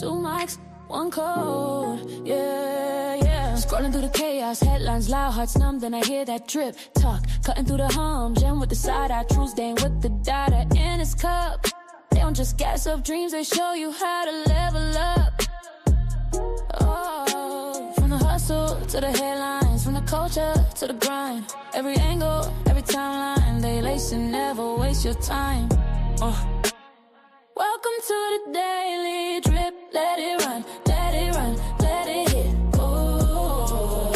2 mics, 1 code. Yeah, yeah. Scrolling through the chaos, headlines loud, hearts numb. Then I hear that drip talk, cutting through the hum. Gem with the side eye, true stain with the data in his cup. They don't just gas up dreams, they show you how to level up. Oh, from the hustle to the headlines, from the culture to the grind. Every angle, every timeline, they lace and never waste your time. Welcome to the daily drip. Let it run, let it run, let it hit. Oh,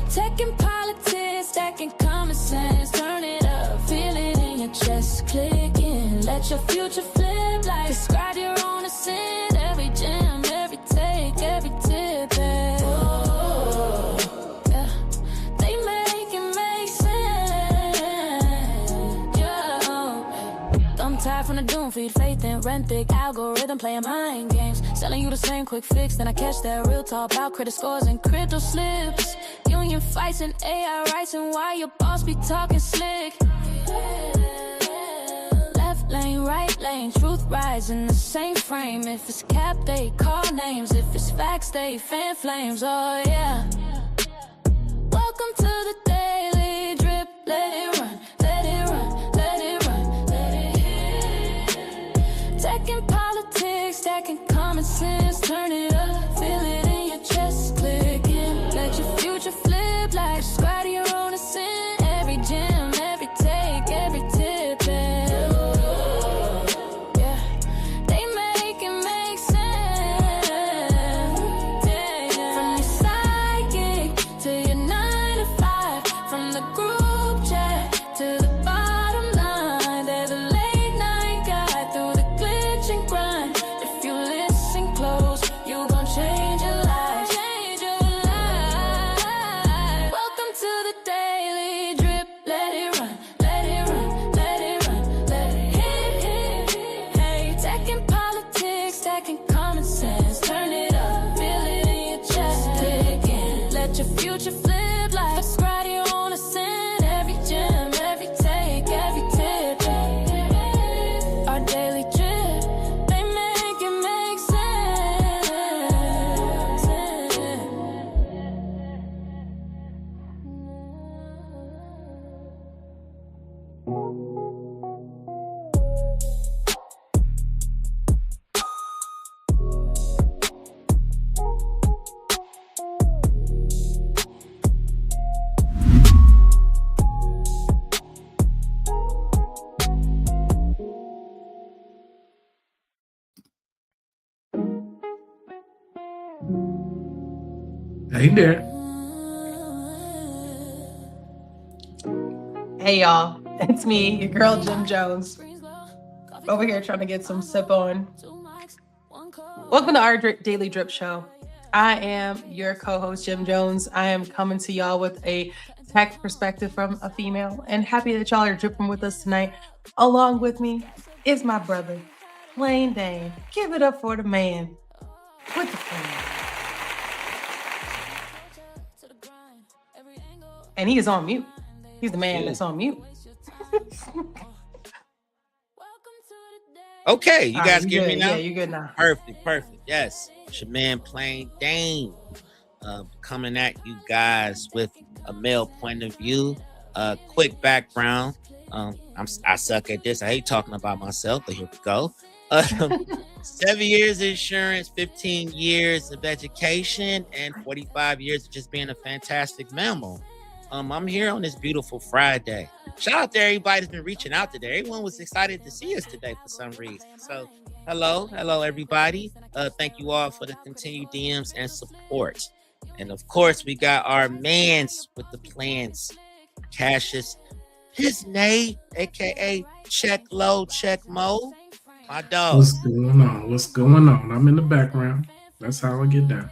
tech and politics, stacking common sense. Turn it up, feel it in your chest. Click in, let your future flip like describe your own ascent. Every gem, every take, every tip. And oh, yeah, they make it make sense. Yeah, I'm tired from the doom feed, faith and rent thick algorithm playing mind games, selling you the same quick fix. Then I catch that real talk about credit scores and crypto slips. Union fights and AI rights, and why your boss be talking slick. Left lane, right lane, truth rides in the same frame. If it's cap, they call names. If it's facts, they fan flames. Oh yeah. Welcome to the daily drip. Let it run, let it run, let it run, let it hit. Tech and politics, stacking common sense. Turn it up, feel it in your chest. Click in, let your future flip like subscribe to your own ascent. Every gem, every take, every tip. And oh, yeah, they make it make sense. Yeah, yeah. From your psychic to your 9 to 5, from the group chat to the bottom line. They're the late night guide through the glitch and grind. If you listen close, you gon' change your life. Change your life. Welcome to the daily drip. Let it run, let it run, let it run, let it hit. Hey, tech and politics, stacking common sense. Turn it up, feel it in your chest. Click in, let your future flip like subscribe to your own ascent. Every gem, every take, every tip. Our daily drip, they make it make sense. Hey there. Hey y'all, it's me, your girl Jim Jones, over here trying to get some sip on. Welcome to our Daily Drip Show. I am your co-host Jim Jones. I am coming to y'all with a tech perspective from a female, and happy that y'all are dripping with us tonight. Along with me is my brother, Plain Dane. Give it up for the man with the plan. And he is on mute. He's the man that's on mute. Okay, you guys get me now? Yeah, you good now. Perfect. Yes, it's your man Plain Dane, coming at you guys with a male point of view. Quick background. I suck at this. I hate talking about myself, but here we go. 7 years of insurance, 15 years of education, and 45 years of just being a fantastic mammal. I'm here on this beautiful Friday. Shout out to everybody that's been reaching out today. Everyone was excited to see us today for some reason. So hello everybody. Thank you all for the continued DMs and support. And of course, we got our mans with the plans. Cassius, his name, aka Check Low, Check Mo. My dog. What's going on? I'm in the background. That's how I get down.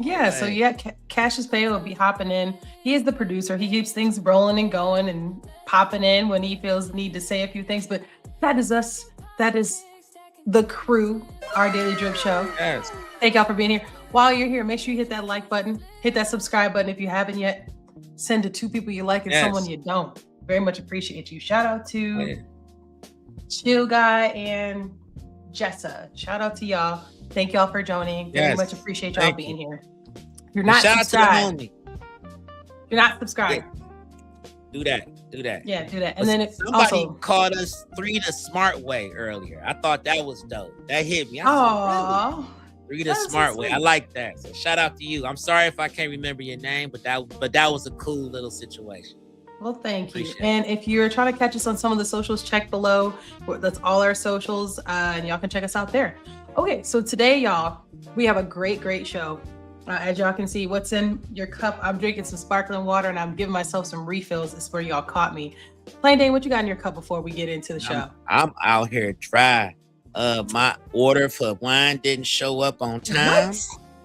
Yeah, so yeah, Cassius Pay will be hopping in. He is the producer. He keeps things rolling and going and popping in when he feels the need to say a few things. But that is us. That is the crew, our Daily Drip Show. Yes. Thank y'all for being here. While you're here, make sure you hit that like button, hit that subscribe button if you haven't yet. Send to 2 people you like and someone you don't. Very much appreciate you. Shout out to Chill Guy and Jessa. Shout out to y'all. Thank y'all for joining. Very Yes. much appreciate y'all Thank being you. here. You're not Shout subscribed. out to the homie. You're not subscribed. Do that. Yeah, do that. And then it's somebody also called us 3 the smart way earlier. I thought that was dope. That hit me. I said, really? 3 the That was smart so way. sweet. I like that. So shout out to you. I'm sorry if I can't remember your name, but that was a cool little situation. Well, thank you. Appreciate it. And if you're trying to catch us on some of the socials, check below. That's all our socials, and y'all can check us out there. Okay, so today, y'all, we have a great show. As y'all can see, what's in your cup? I'm drinking some sparkling water, and I'm giving myself some refills. This is where y'all caught me. Plain Dane, what you got in your cup before we get into the show? I'm out here dry. My order for wine didn't show up on time.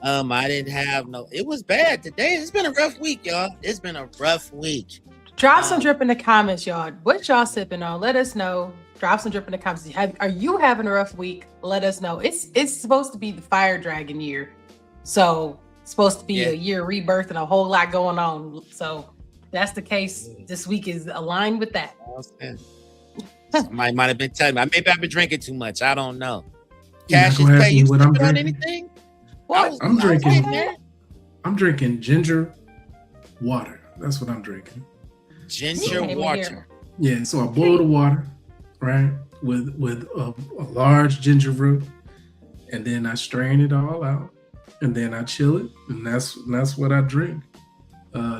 What? I didn't have it was bad today. It's been a rough week, y'all. It's been a rough week. Drop some drip in the comments, y'all. What y'all sipping on? Let us know. Drop some drip in the comments. Are you having a rough week? Let us know. It's supposed to be the fire dragon year. So it's supposed to be a year rebirth and a whole lot going on. So that's the case. This week is aligned with that. Somebody might have been telling me. Maybe I've been drinking too much. I don't know. You're not Cash gonna is ask pay. me You what I'm sipping on drinking? anything? What? I'm drinking. there. I'm drinking ginger water. That's what I'm drinking. Ginger Okay, water. here. Yeah, so I boil the water, right, with a large ginger root, and then I strain it all out, and then I chill it, and that's what I drink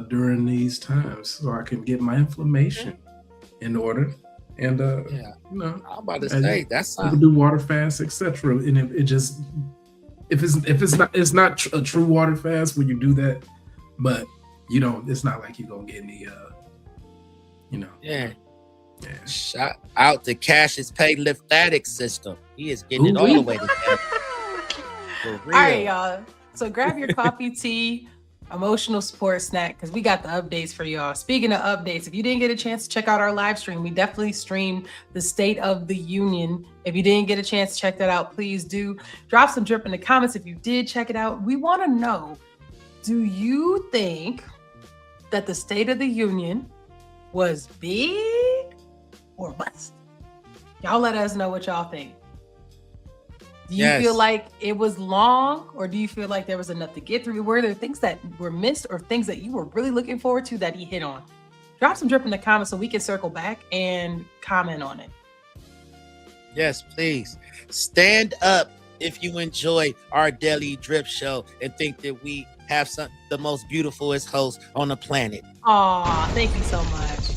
during these times, so I can get my inflammation in order. And I'm about to I say that's can do water fast, etc. And it just if it's not a true water fast when you do that, but it's not like you're gonna get any Yeah. Shout out to Cash's Pay lymphatic system. He is getting it all Ooh-wee. the way together. For real. All right, y'all. So grab your coffee, tea, emotional support snack, because we got the updates for y'all. Speaking of updates, if you didn't get a chance to check out our live stream, we definitely streamed the State of the Union. If you didn't get a chance to check that out, please do. Drop some drip in the comments if you did check it out. We want to know, do you think that the State of the Union was big or bust? Y'all let us know what y'all think. Do you feel like it was long, or do you feel like there was enough to get through? Were there things that were missed or things that you were really looking forward to that he hit on? Drop some drip in the comments so we can circle back and comment on it. Yes, please. Stand up if you enjoy our daily drip show and think that we have the most beautifulest host on the planet. Aw, thank you so much.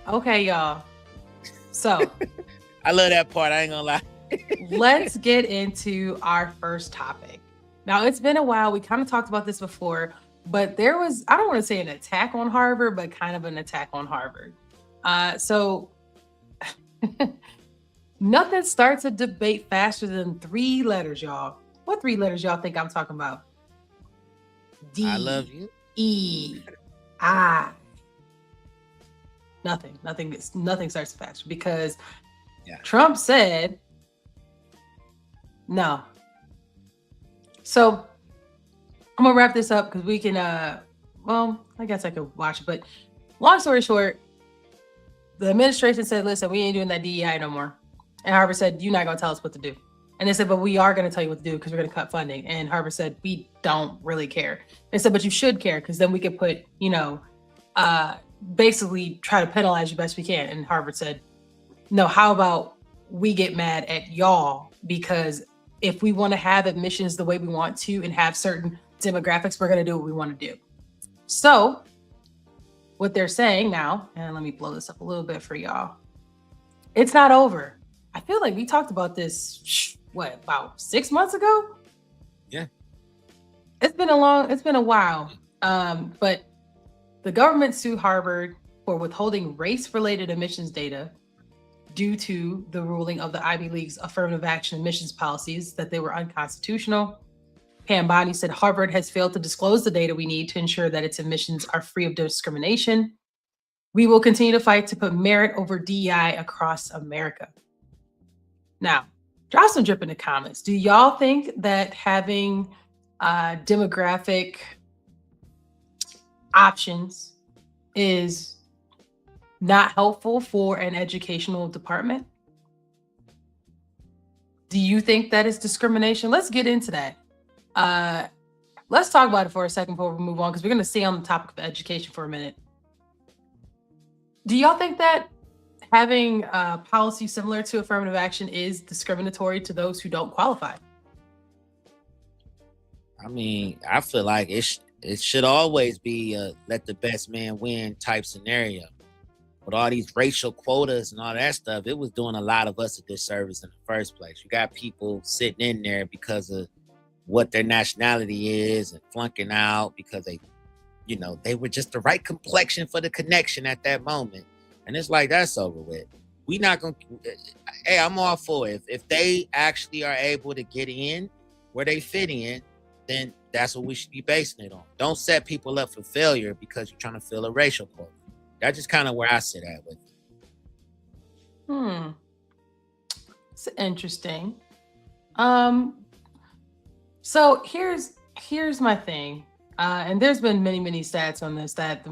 Okay, y'all. So I love that part. I ain't gonna lie. let's get into our first topic. Now, it's been a while. We kind of talked about this before, but there was, I don't want to say an attack on Harvard, but kind of an attack on Harvard. So nothing starts a debate faster than 3 letters, y'all. What 3 letters y'all think I'm talking about? D. I love you. E. I. Nothing starts faster because Trump said no. So I'm gonna wrap this up because we can well, I guess I could watch it, but long story short, the administration said, listen, we ain't doing that DEI no more. And Harvard said, you're not gonna tell us what to do. And they said, but we are gonna tell you what to do because we're gonna cut funding. And Harvard said, we don't really care. They said, but you should care because then we could put, basically try to penalize you best we can. And Harvard said, no, how about we get mad at y'all? Because if we want to have admissions the way we want to and have certain demographics, we're going to do what we want to do. So what they're saying now, and let me blow this up a little bit for y'all. It's not over. I feel like we talked about this, about 6 months ago? Yeah. It's been a while. But the government sued Harvard for withholding race-related admissions data due to the ruling of the Ivy League's affirmative action admissions policies that they were unconstitutional. Pam Bondi said Harvard has failed to disclose the data we need to ensure that its admissions are free of discrimination. We will continue to fight to put merit over DEI across America. Now, drop some drip in the comments. Do y'all think that having demographic options is not helpful for an educational department? Do you think that is discrimination? Let's get into that. Let's talk about it for a second before we move on, because we're going to stay on the topic of education for a minute. Do y'all think that having a policy similar to affirmative action is discriminatory to those who don't qualify? I mean, I feel like it should always be a let the best man win type scenario. With all these racial quotas and all that stuff, it was doing a lot of us a disservice in the first place. You got people sitting in there because of what their nationality is and flunking out because they were just the right complexion for the connection at that moment. And it's like, that's over with. We not gonna, hey, I'm all for it. If they actually are able to get in where they fit in, then that's what we should be basing it on. Don't set people up for failure because you're trying to fill a racial quota. That's just kind of where I sit at with it. It's interesting. So here's my thing. And there's been many stats on this, that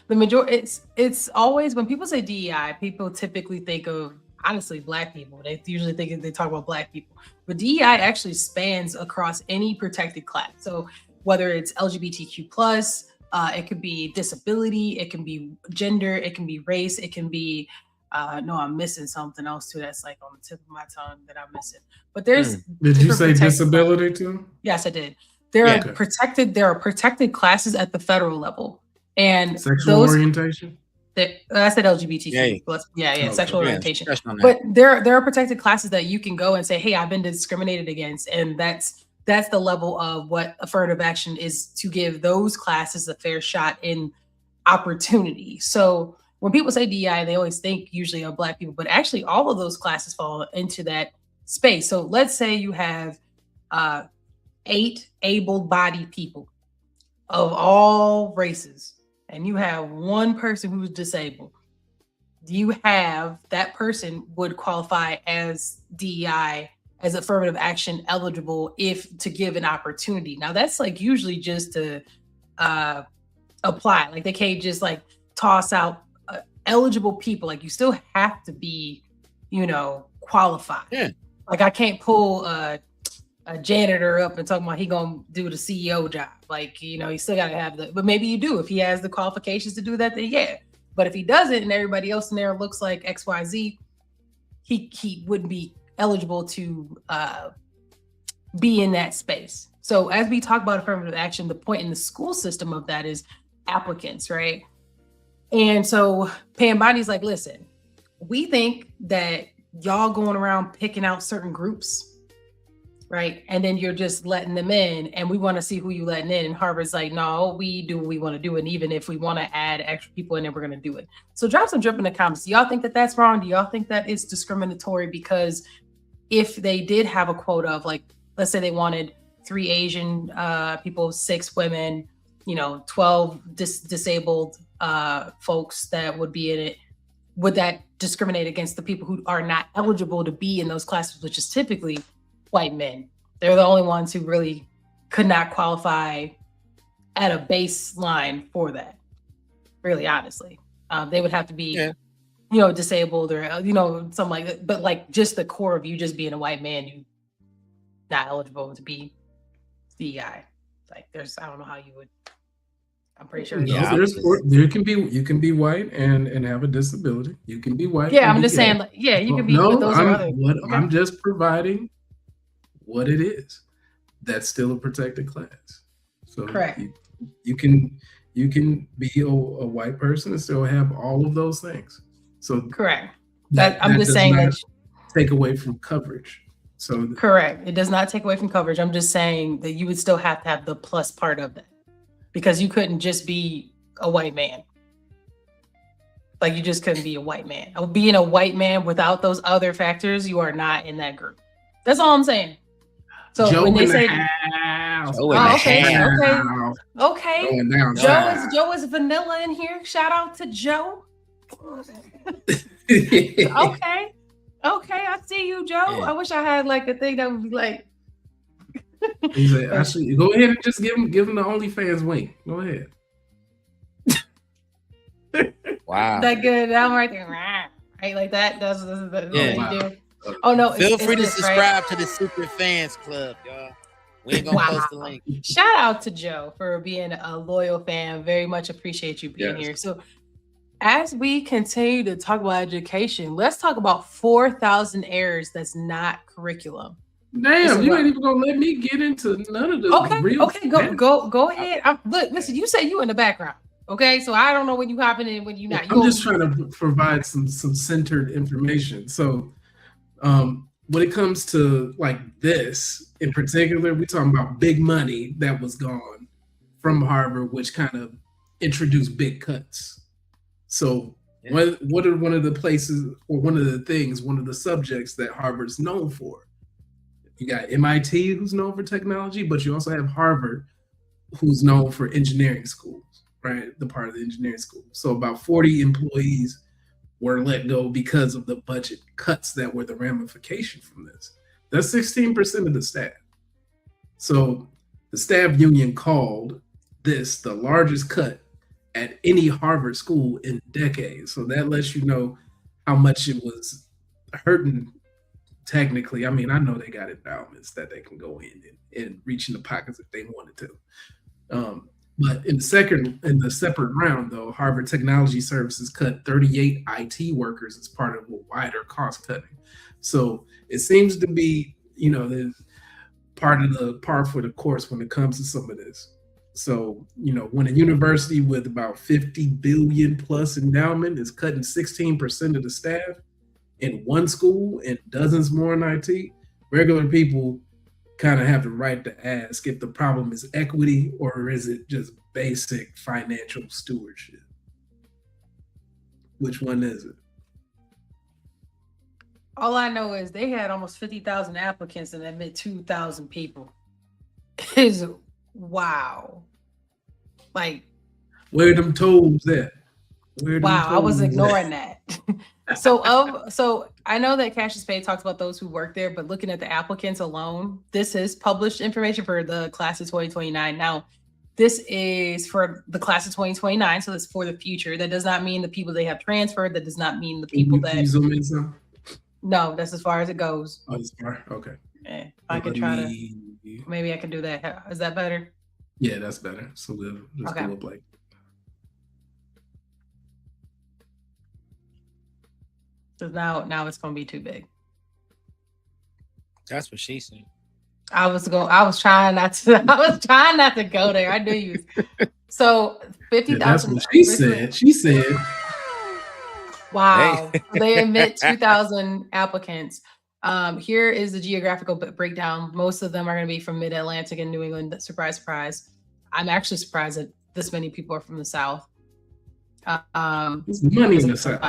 the majority, it's always when people say DEI, people typically think of, honestly, Black people. They usually think they talk about Black people, but DEI actually spans across any protected class. So whether it's LGBTQ plus, it could be disability, it can be gender, it can be race, it can be, no, I'm missing something else too. That's like on the tip of my tongue that I'm missing. But there's, did you say disability too? Yes, I did. There are protected classes at the federal level, and sexual orientation. I said LGBTQ. Yeah, sexual orientation. But there are protected classes that you can go and say, "Hey, I've been discriminated against," and that's the level of what affirmative action is, to give those classes a fair shot in opportunity. So when people say DEI, they always think usually of Black people, but actually all of those classes fall into that space. So let's say you have 8 able-bodied people of all races, and you have one person who's disabled. You have that person would qualify as DEI, as affirmative action eligible, if to give an opportunity. Now that's like usually just to apply. Like they can't just like toss out eligible people. Like you still have to be, qualified. Yeah. Like I can't pull a janitor up and talking about he gonna do the CEO job. Like, you still gotta have but maybe you do. If he has the qualifications to do that, then yeah. But if he doesn't and everybody else in there looks like XYZ, he wouldn't be eligible to be in that space. So as we talk about affirmative action, the point in the school system of that is applicants, right? And so Pam Bondi's like, listen, we think that y'all going around picking out certain groups, right? And then you're just letting them in, and we want to see who you letting in. And Harvard's like, no, we do what we want to do. And even if we want to add extra people in there, we're going to do it. So drop some drip in the comments. Do y'all think that that's wrong? Do y'all think that it's discriminatory? Because if they did have a quota of, like, let's say they wanted 3 Asian people, 6 women, 12 disabled folks that would be in it, would that discriminate against the people who are not eligible to be in those classes, which is typically white men? They're the only ones who really could not qualify at a baseline for that. Really, honestly, they would have to be, disabled or something like that. But like just the core of you just being a white man, you not eligible to be DEI. Like I don't know how you would. I'm pretty sure. Yeah, you can be white and have a disability. You can be white. Yeah, I'm just saying. Like, yeah, you can be. No, but those are other. I'm just providing what it is. That's still a protected class. So correct. You can be a white person and still have all of those things. So correct. I'm just saying that take away from coverage. So correct. It does not take away from coverage. I'm just saying that you would still have to have the plus part of that, because you couldn't just be a white man. Like you just couldn't be a white man. Being a white man without those other factors, you are not in that group. That's all I'm saying. So Joe when they say, okay, Joe is vanilla in here. Shout out to Joe. Okay, I see you, Joe. Yeah. I wish I had like a thing that would be like. He's like, actually, go ahead and just give him the OnlyFans wink. Go ahead. Wow. That good. I'm right there. Right, like that. That's what you do. Oh no! Feel free to this, subscribe right? to the Super Fans Club, y'all. We ain't gonna post the link. Shout out to Joe for being a loyal fan. Very much appreciate you being Yes. here. So, as we continue to talk about education, let's talk about 4,000 errors that's not curriculum. Damn, you ain't even gonna let me get into none of the real. Okay, go ahead. Look, listen, you said you in the background. Okay, so I don't know when you hopping in, when you not. I'm just trying to provide some centered information. So, when it comes to like this in particular, we're talking about big money that was gone from Harvard, which kind of introduced big cuts. So, what are one of the places or one of the subjects that Harvard's known for? You got MIT, who's known for technology, but you also have Harvard, who's known for engineering schools, right? The part of the engineering school. So about 40 employees were let go because of the budget cuts that were the ramification from this. That's 16% of the staff. So the staff union called this the largest cut at any Harvard school in decades. So that lets you know how much it was hurting. Technically, I mean, I know they got endowments that they can go in and reach in the pockets if they wanted to. But in the separate round, though, Harvard Technology Services cut 38 IT workers as part of a wider cost cutting. So it seems to be, there's part for the course when it comes to some of this. So, when a university with about 50 billion plus endowment is cutting 16% of the staff in one school and dozens more in IT, regular people kind of have the right to ask if the problem is equity or is it just basic financial stewardship? Which one is it? All I know is they had almost 50,000 applicants and admit 2,000 people. Is wow. Like, where them toes at? Wow, I was ignoring that. So I know that Cassius Pay talks about those who work there, but looking at the applicants alone, this is published information for the class of 2029. Now, this is for the class of 2029, so that's for the future. That does not mean the people they have transferred. That does not mean the people that. Can you zoom in some? No, that's as far as it goes. Oh, as far? Okay. I could try to. Maybe I can do that. Is that better? Yeah, that's better. So we'll just go up like. So now it's gonna be too big. That's what she said. I was trying not to go there. I knew you. So 50,000. That's what she said. She said. Wow. Hey. They admit 2,000 applicants. Here is the geographical breakdown. Most of them are going to be from Mid-Atlantic and New England. Surprise, surprise. I'm actually surprised that this many people are from the South. There's money in the South.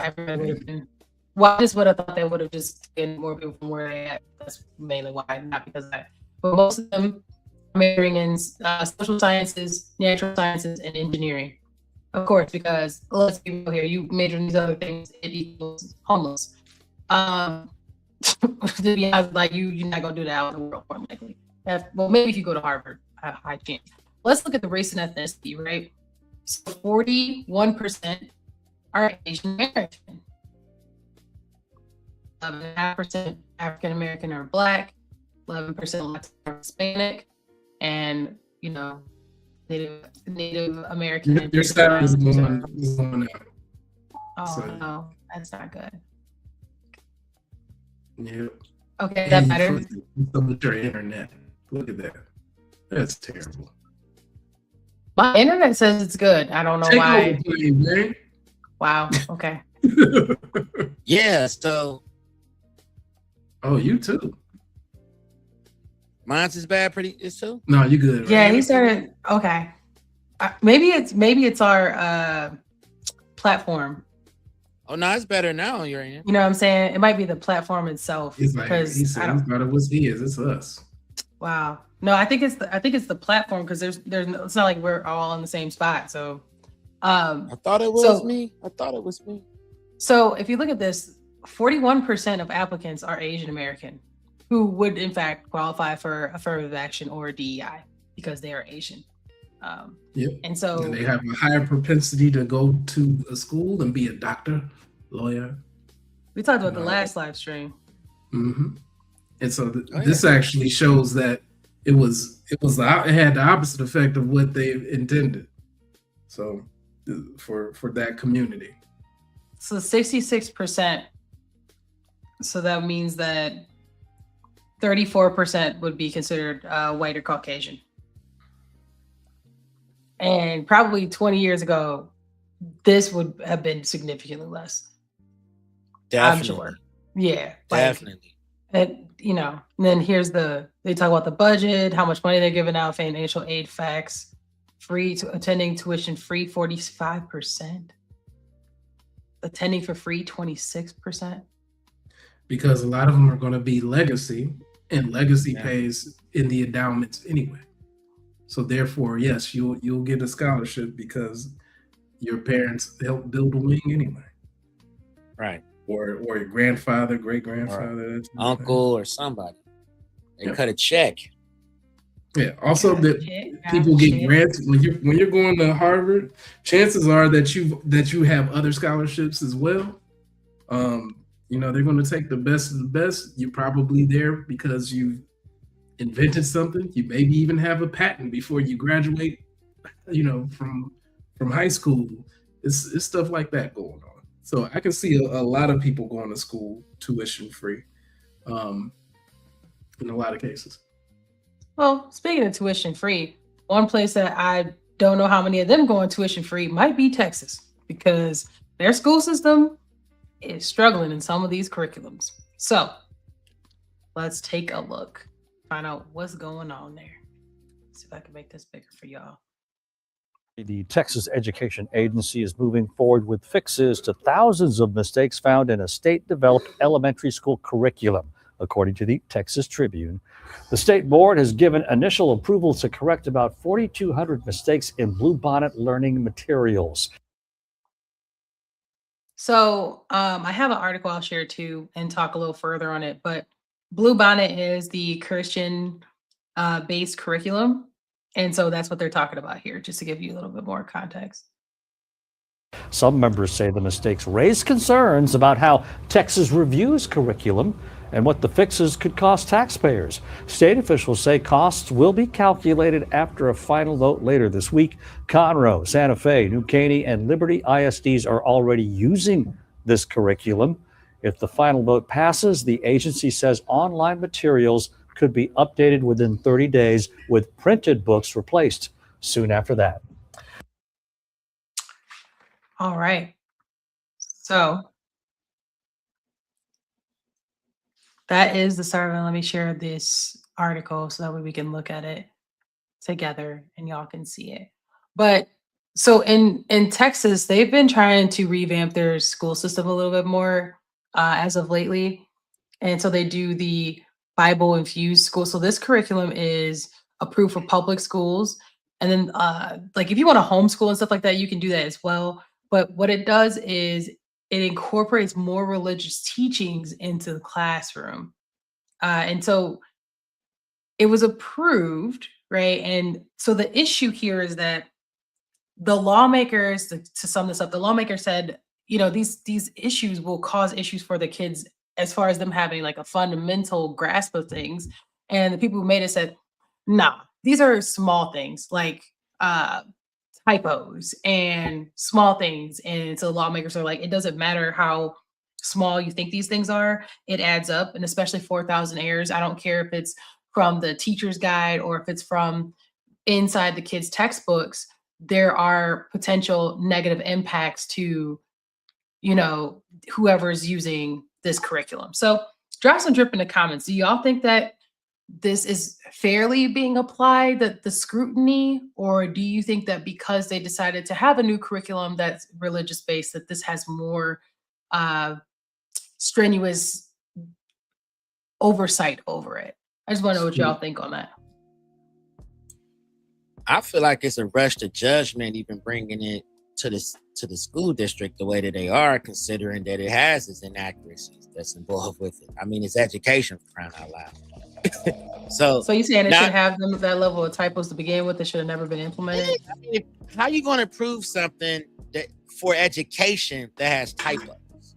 Well, I just would have thought they would have just been more people from where they at. That's mainly why, not because of that. But most of them are majoring in social sciences, natural sciences, and engineering. Of course, because let's be real here, you major in these other things, it equals homeless. To be honest, like you're not gonna do that out in the world, more likely. Well, maybe if you go to Harvard, high chance. Let's look at the race and ethnicity, right? So 41% are Asian American. 11.5% African American or Black, 11% Latino or Hispanic, and Native American. Your stat is going out. Oh no, that's not good. Yeah. Okay, that better. With your internet, look at that. That's terrible. My internet says it's good. I don't know why. Man. Wow. Okay. Yeah. So. Oh, you too. Mine's is bad. It's too. No, you good. Right? Yeah, he started. Okay. Maybe it's our platform. Oh no, it's better now on your end. You know what I'm saying? It might be the platform itself. It's like he said, it's not what's he is. It's us. Wow. No, I think it's the platform because there's no, it's not like we're all in the same spot. So, I thought it was me. So if you look at this, 41% of applicants are Asian American, who would in fact qualify for affirmative action or DEI because they are Asian. Yep. And they have a higher propensity to go to a school and be a doctor, lawyer. We talked about the last live stream. hmm And so Oh, yeah. this actually shows that it had the opposite effect of what they intended. So for that community. So 66%. So that means that 34% would be considered white or Caucasian. And probably 20 years ago, this would have been significantly less. Definitely. I'm sure. Yeah. Definitely. And then they talk about the budget, how much money they're giving out, financial aid facts, attending tuition free, 45%. Attending for free, 26%. Because a lot of them are going to be legacy, and legacy pays in the endowments anyway. So therefore, yes, you'll get a scholarship because your parents helped build a wing anyway. Right. Or your grandfather, great grandfather, uncle, or somebody. They cut a check. Yeah. Also, that people get grants when you're going to Harvard. Chances are that you have other scholarships as well. They're going to take the best of the best. You're probably there because you invented something. You maybe even have a patent before you graduate. From high school. It's stuff like that going on. So I can see a lot of people going to school tuition free, in a lot of cases. Well, speaking of tuition free, one place that I don't know how many of them going tuition free might be Texas, because their school system is struggling in some of these curriculums. So let's take a look, find out what's going on there. Let's see if I can make this bigger for y'all. The Texas Education Agency is moving forward with fixes to thousands of mistakes found in a state-developed elementary school curriculum, according to the Texas Tribune. The state board has given initial approval to correct about 4,200 mistakes in Bluebonnet learning materials. So I have an article I'll share too and talk a little further on it, but Bluebonnet is the Christian based curriculum. And so that's what they're talking about here, just to give you a little bit more context. Some members say the mistakes raise concerns about how Texas reviews curriculum and what the fixes could cost taxpayers. State officials say costs will be calculated after a final vote later this week. Conroe, Santa Fe, New Caney, and Liberty ISDs are already using this curriculum. If the final vote passes, the agency says online materials could be updated within 30 days with printed books replaced soon after that. All right. So that is the start of it. Let me share this article so that way we can look at it together and y'all can see it. But so in Texas, they've been trying to revamp their school system a little bit more as of lately. And so they do the Bible infused school. So this curriculum is approved for public schools. And then like if you want to homeschool and stuff like that, you can do that as well. But what it does is it incorporates more religious teachings into the classroom. And so it was approved, right? And so the issue here is that the lawmakers, to sum this up, the lawmaker said, these issues will cause issues for the kids as far as them having like a fundamental grasp of things. And the people who made it said, nah, these are small things like typos and small things. And so lawmakers are like, it doesn't matter how small you think these things are, it adds up. And especially 4,000 errors. I don't care if it's from the teacher's guide or if it's from inside the kids' textbooks, there are potential negative impacts to, whoever's using this curriculum. So drop some drip in the comments. Do y'all think that this is fairly being applied, the scrutiny, or do you think that because they decided to have a new curriculum that's religious based, that this has more strenuous oversight over it? I just want to know what y'all think on that. I feel like it's a rush to judgment, even bringing it to the school district the way that they are, considering that it has its inaccuracies that's involved with it. I mean, it's education, for crying out loud. So you saying it should have them that level of typos to begin with? It should have never been implemented. I mean, how are you going to prove something that for education that has typos?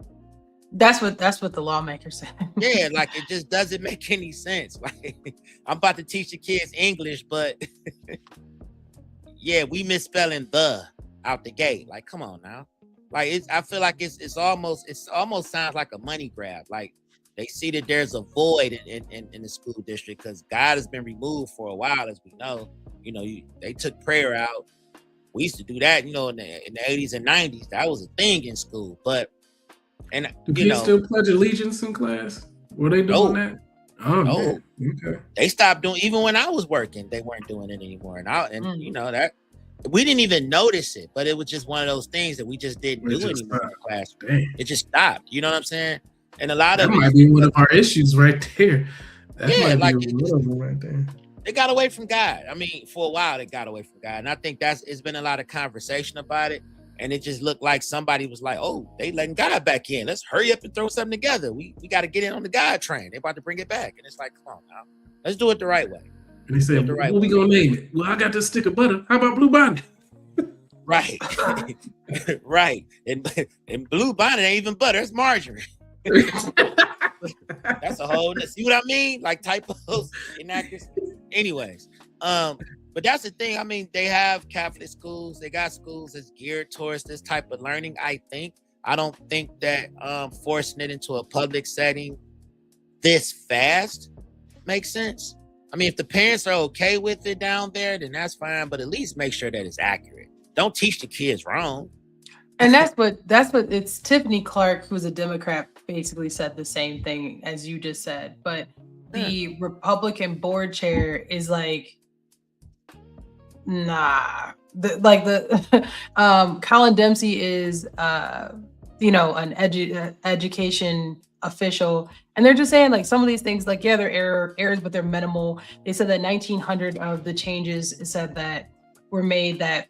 That's what the lawmakers said. Yeah, like it just doesn't make any sense. Like I'm about to teach the kids English, but yeah, we misspelling the out the gate. Like, come on now. Like I feel like it's almost sounds like a money grab. Like they see that there's a void in the school district because God has been removed for a while, as we know. You know, they took prayer out. We used to do that, you know, in the 80s and 90s. That was a thing in school. But do kids still pledge allegiance in class? Were they doing that? Oh no. Okay. They stopped doing, even when I was working, they weren't doing it anymore. And you know that we didn't even notice it, but it was just one of those things that we just didn't do anymore in the classroom. It just stopped. You know what I'm saying? And a lot that of might be one of our issues right there. That yeah, might like be one of them right there. They got away from God. I mean, for a while they got away from God, and I think it's been a lot of conversation about it. And it just looked like somebody was like, "Oh, they letting God back in. Let's hurry up and throw something together. We got to get in on the God train. They're about to bring it back." And it's like, come on now, let's do it the right way. And they said, "What we gonna name it?" Well, I got this stick of butter. How about Bluebonnet? Right, right. And Bluebonnet ain't even butter; it's margarine. That's a whole. See what I mean? Like typos, inaccuracies. Anyways, but that's the thing. I mean, they have Catholic schools. They got schools that's geared towards this type of learning. I don't think that forcing it into a public setting this fast makes sense. I mean, if the parents are okay with it down there, then that's fine. But at least make sure that it's accurate. Don't teach the kids wrong. And that's what it's Tiffany Clark, who's a Democrat, basically said the same thing as you just said. But the Republican board chair is like, nah. Colin Dempsey is an education official, and they're just saying like some of these things, like, yeah, they're errors, but they're minimal. They said that 1,900 of the changes said that were made that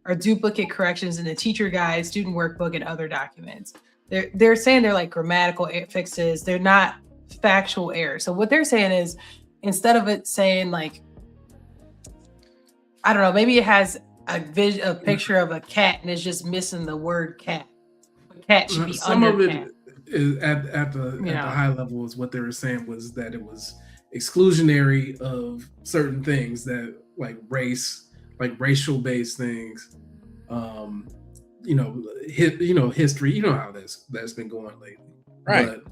are duplicate corrections in the teacher guide, student workbook, and other documents. They're saying they're like grammatical fixes. They're not factual errors. So what they're saying is, instead of it saying like, I don't know, maybe it has a picture of a cat and it's just missing the word cat. The cat should be some under of cat. it is at the high level is what they were saying was that it was exclusionary of certain things that like race, like racial based things, history, you know how that's been going lately. Right. But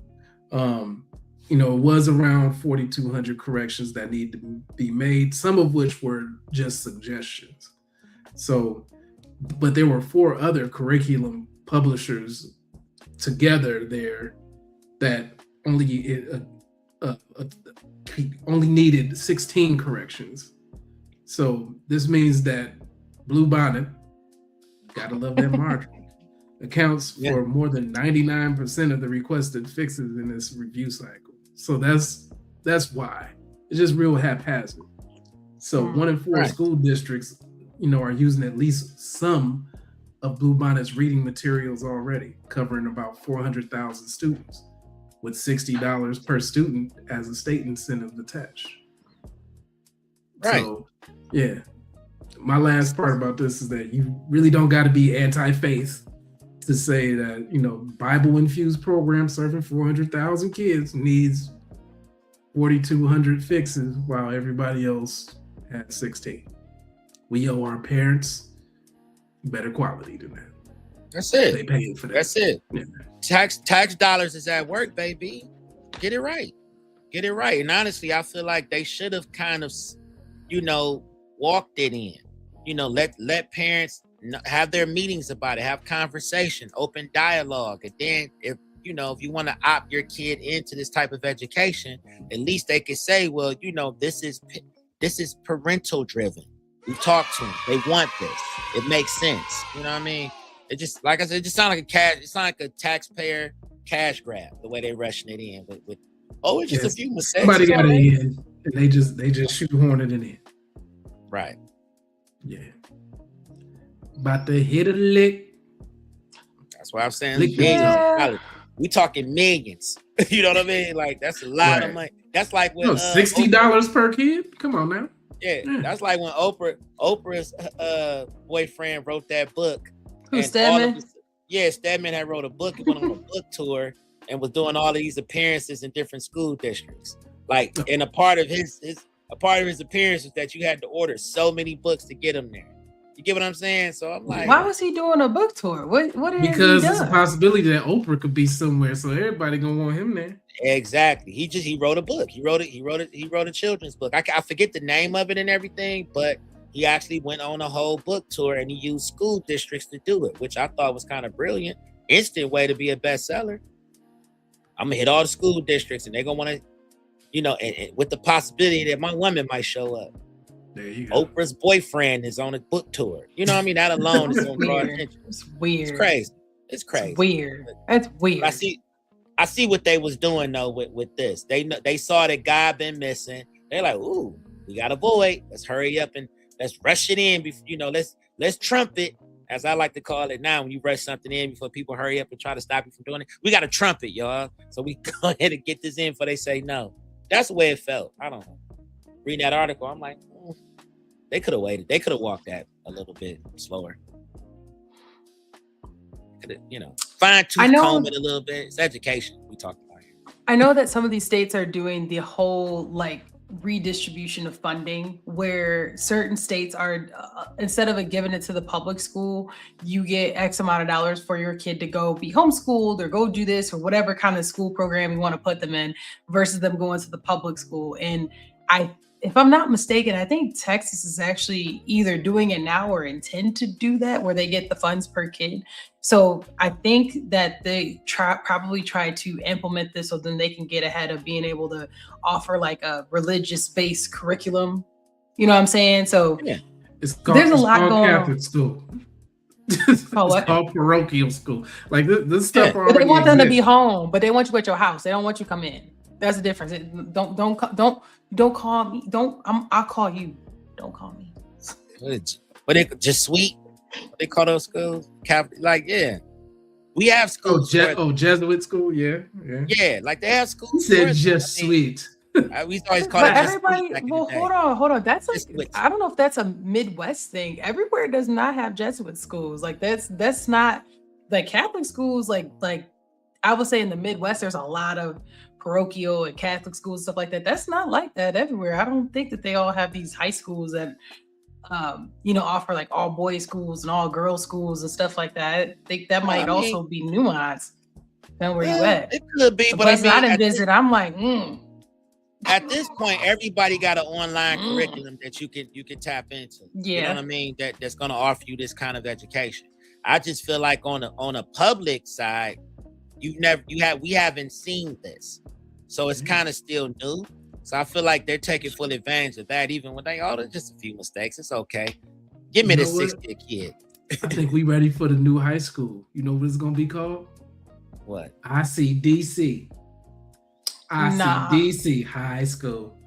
it was around 4,200 corrections that need to be made, some of which were just suggestions. So, but there were 4 other curriculum publishers together there that only needed 16 corrections. So this means that Bluebonnet, gotta love that marketing, accounts for more than 99% of the requested fixes in this review cycle. So that's why it's just real haphazard. So 1 in 4 school districts, are using at least some of Bluebonnet's reading materials already, covering about 400,000 students, with $60 per student as a state incentive attached. Right. So, yeah. My last part about this is that you really don't got to be anti-faith to say that, Bible infused program serving 400,000 kids needs 4,200 fixes while everybody else has 16. We owe our parents better quality than that. That's it. They paying for that. That's it. Yeah. Tax dollars is at work, baby. Get it right. Get it right. And honestly, I feel like they should have kind of, walked it in. Let parents have their meetings about it, have conversation, open dialogue. And then if you want to opt your kid into this type of education, at least they could say, well, this is parental driven. We talked to them. They want this. It makes sense. You know what I mean? It just, like I said, it just sounds like a taxpayer cash grab, the way they're rushing it in with it's just a few mistakes. Somebody got it in and they just shoehorn it in. Right. Yeah. About to hit a lick. That's why I'm saying millions. We talking millions. You know what I mean? Like, that's a lot of money. That's like when $60 per kid. Come on now. Yeah, that's like when Oprah's boyfriend wrote that book. Who, Stedman? Stedman had wrote a book. He went on a book tour, and was doing all of these appearances in different school districts. Like, and a part of his appearance was that you had to order so many books to get him there. You get what I'm saying? So I'm like, why was he doing a book tour? What because he it's a possibility that Oprah could be somewhere, so everybody gonna want him there. Exactly. He wrote a book. He wrote a children's book. I forget the name of it and everything, but he actually went on a whole book tour and he used school districts to do it, which I thought was kind of brilliant. Instant way to be a bestseller. I'm gonna hit all the school districts and they're gonna want to, you know, and with the possibility that my woman might show up. There you go. Oprah's boyfriend is on a book tour. You know what I mean? That alone is gonna draw attention. It's weird. It's crazy. It's crazy. It's weird. That's weird. I see what they was doing though with this. They saw the guy been missing. They're like, ooh, we got a void. Let's hurry up and let's rush it in. Before, you know, let's trump it, as I like to call it now. When you rush something in before people hurry up and try to stop you from doing it, we got to trumpet, y'all. So we go ahead and get this in before they say no. That's the way it felt. I don't know. Reading that article, I'm like, they could have waited. They could have walked that a little bit slower. You know, fine tooth comb it a little bit. It's education we talked about here. I know that some of these states are doing the whole like redistribution of funding, where certain states are instead of giving it to the public school, you get X amount of dollars for your kid to go be homeschooled or go do this or whatever kind of school program you want to put them in, versus them going to the public school. And if I'm not mistaken, I think Texas is actually either doing it now or intend to do that, where they get the funds per kid. So I think that they probably try to implement this so then they can get ahead of being able to offer like a religious-based curriculum. You know what I'm saying? So yeah. There's a lot going on. Catholic school. It's called parochial school. Like this stuff. Yeah. They want them to be home, but they want you at your house. They don't want you to come in. That's the difference. Don't call me. I'll call you. Don't call me. But they just sweet. What they call those schools? Like, yeah. We have schools. Jesuit school, yeah. Yeah, like they have schools. He said just sweet. We always call it just everybody. Sweet. Well, hold on. That's like, I don't know if that's a Midwest thing. Everywhere does not have Jesuit schools. Like that's not like Catholic schools. Like I would say in the Midwest, there's a lot of parochial and Catholic schools, stuff like that. That's not like that everywhere. I don't think that they all have these high schools that offer like all boys schools and all girls schools and stuff like that. I think that might also be nuanced. Then where you at? It could be, but I didn't visit. I'm like, At this point, everybody got an online curriculum that you can tap into. Yeah. You know what I mean? That's gonna offer you this kind of education. I just feel like on a public side, we haven't seen this. So it's kind of still new. So I feel like they're taking full advantage of that, even when there's just a few mistakes. It's okay. Give me the 60 kid. I think we ready for the new high school. You know what it's gonna be called? What? ICDC. ICDC high school.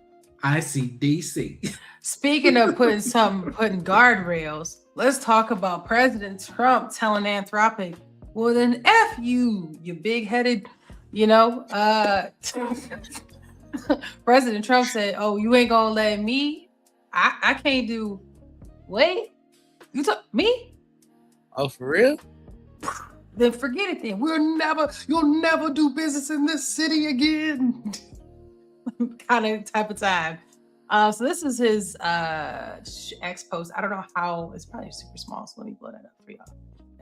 ICDC. Speaking of putting guardrails, let's talk about President Trump telling Anthropic, well then F you big-headed, President Trump said, oh, you ain't gonna let me, I can't do, wait, you took me? Oh, for real? Then forget it then. You'll never do business in this city again. kind of type of time. So this is his X post. I don't know how, it's probably super small, so let me blow that up for y'all.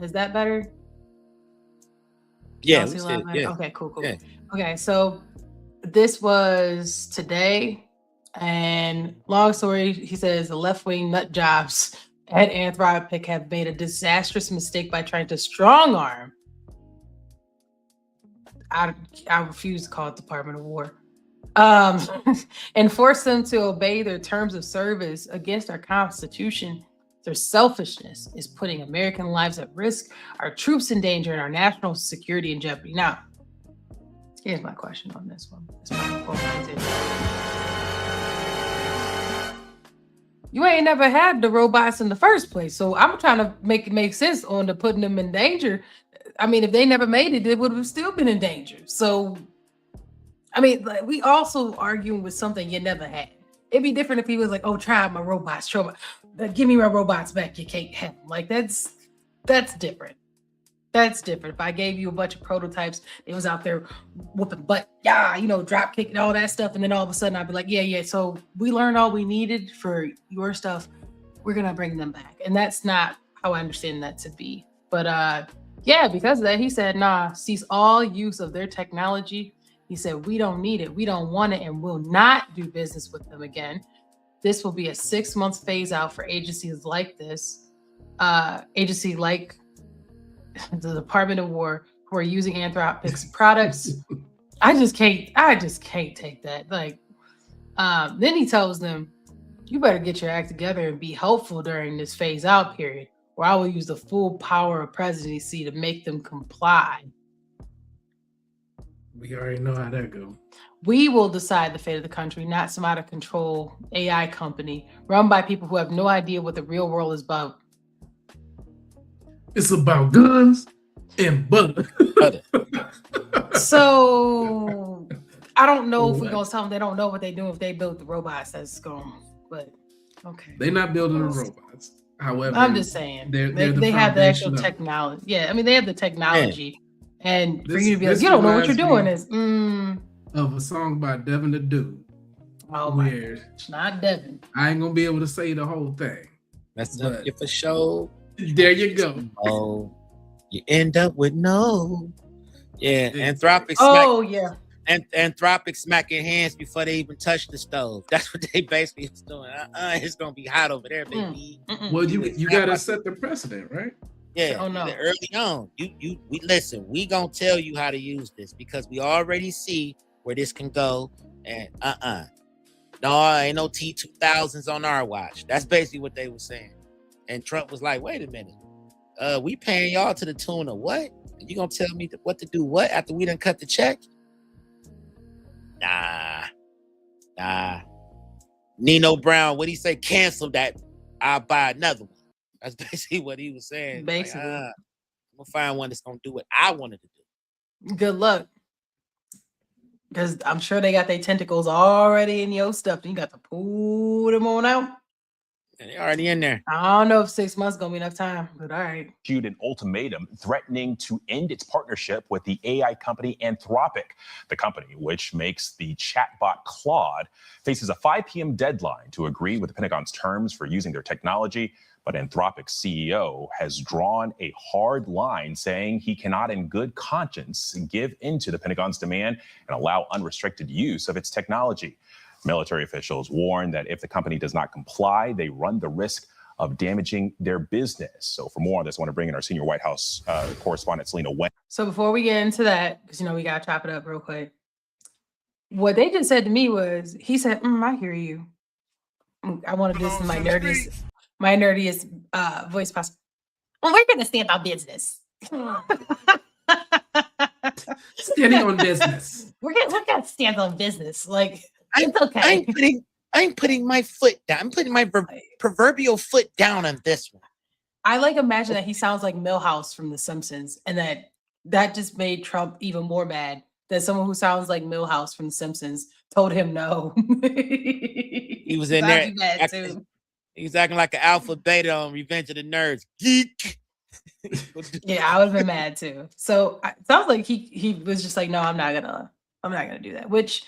Is that better? Yeah. Yeah. Okay, cool. Yeah. Okay, so this was today, and long story, he says the left-wing nut jobs at Anthropic have made a disastrous mistake by trying to strong arm. I refuse to call it Department of War. And force them to obey their terms of service against our Constitution. Their selfishness is putting American lives at risk, our troops in danger, and our national security in jeopardy. Now, here's my question on this one. You ain't never had the robots in the first place, so I'm trying to make it make sense on the putting them in danger. I mean, if they never made it, they would have still been in danger. So, I mean, like, we also arguing with something you never had. It'd be different if he was like, "Oh, try my robots, give me my robots back. You can't have them." Like that's different. That's different. If I gave you a bunch of prototypes, it was out there whooping butt, drop kicking, all that stuff, and then all of a sudden I'd be like, yeah. So we learned all we needed for your stuff. We're gonna bring them back, and that's not how I understand that to be. But because of that, he said, nah, cease all use of their technology. He said, we don't need it, we don't want it, and will not do business with them again. This will be a 6-month phase out for agencies like this, agency like the Department of War, who are using Anthropic's products. I just can't take that. Like, then he tells them, you better get your act together and be helpful during this phase out period, or I will use the full power of presidency to make them comply. We already know how that goes. We will decide the fate of the country, not some out of control AI company run by people who have no idea what the real world is about. It's about guns and butter. So I don't know if we're gonna tell them they don't know what they're doing if they build the robots. That's going, but okay. They're not building the robots. However, I'm just saying they have the actual technology. Yeah, I mean they have the technology, and for you to be like, you don't know what you're doing is of a song by Devin the Dude. Oh my gosh, not Devin. I ain't gonna be able to say the whole thing. That's up for show. There you go. Oh, you end up with no. Yeah, Anthropic. Anthropic smacking hands before they even touch the stove. That's what they basically was doing. It's gonna be hot over there, baby. Well, you gotta set the precedent, right? Yeah. Oh no. Early on, we listen. We gonna tell you how to use this because we already see where this can go. And no, ain't no T2000s on our watch. That's basically what they were saying. And Trump was like, wait a minute. We paying y'all to the tune of what? You gonna tell me what to do what after we done cut the check? Nah. Nino Brown, what he say? Cancel that. I'll buy another one. That's basically what he was saying. Basically. Like, I'm gonna find one that's gonna do what I wanted to do. Good luck. Because I'm sure they got their tentacles already in your stuff. You got to pull them on out. And they're already in there. I don't know if 6 months gonna be enough time, but all right. Issued an ultimatum threatening to end its partnership with the AI company Anthropic. The company, which makes the chatbot Claude, faces a 5 p.m. deadline to agree with the Pentagon's terms for using their technology. But Anthropic's CEO has drawn a hard line, saying he cannot in good conscience give into the Pentagon's demand and allow unrestricted use of its technology. Military officials warn that if the company does not comply, they run the risk of damaging their business. So for more on this, I want to bring in our senior White House correspondent, Selena Wen. So before we get into that, because, we got to chop it up real quick. What they just said to me was, he said, I hear you. I want to do this in my nerdiest voice possible. Well, we're going to stand on business. Standing on business. We're gonna stand on business. Like, it's okay. I ain't putting my foot down. I'm putting my proverbial foot down on this one. I imagine that he sounds like Milhouse from The Simpsons, and that just made Trump even more mad that someone who sounds like Milhouse from The Simpsons told him no. He was in there. He was acting like an alpha beta on Revenge of the Nerds. Geek. Yeah, I would have been mad too. So it sounds like he was just like, no, I'm not gonna do that. Which,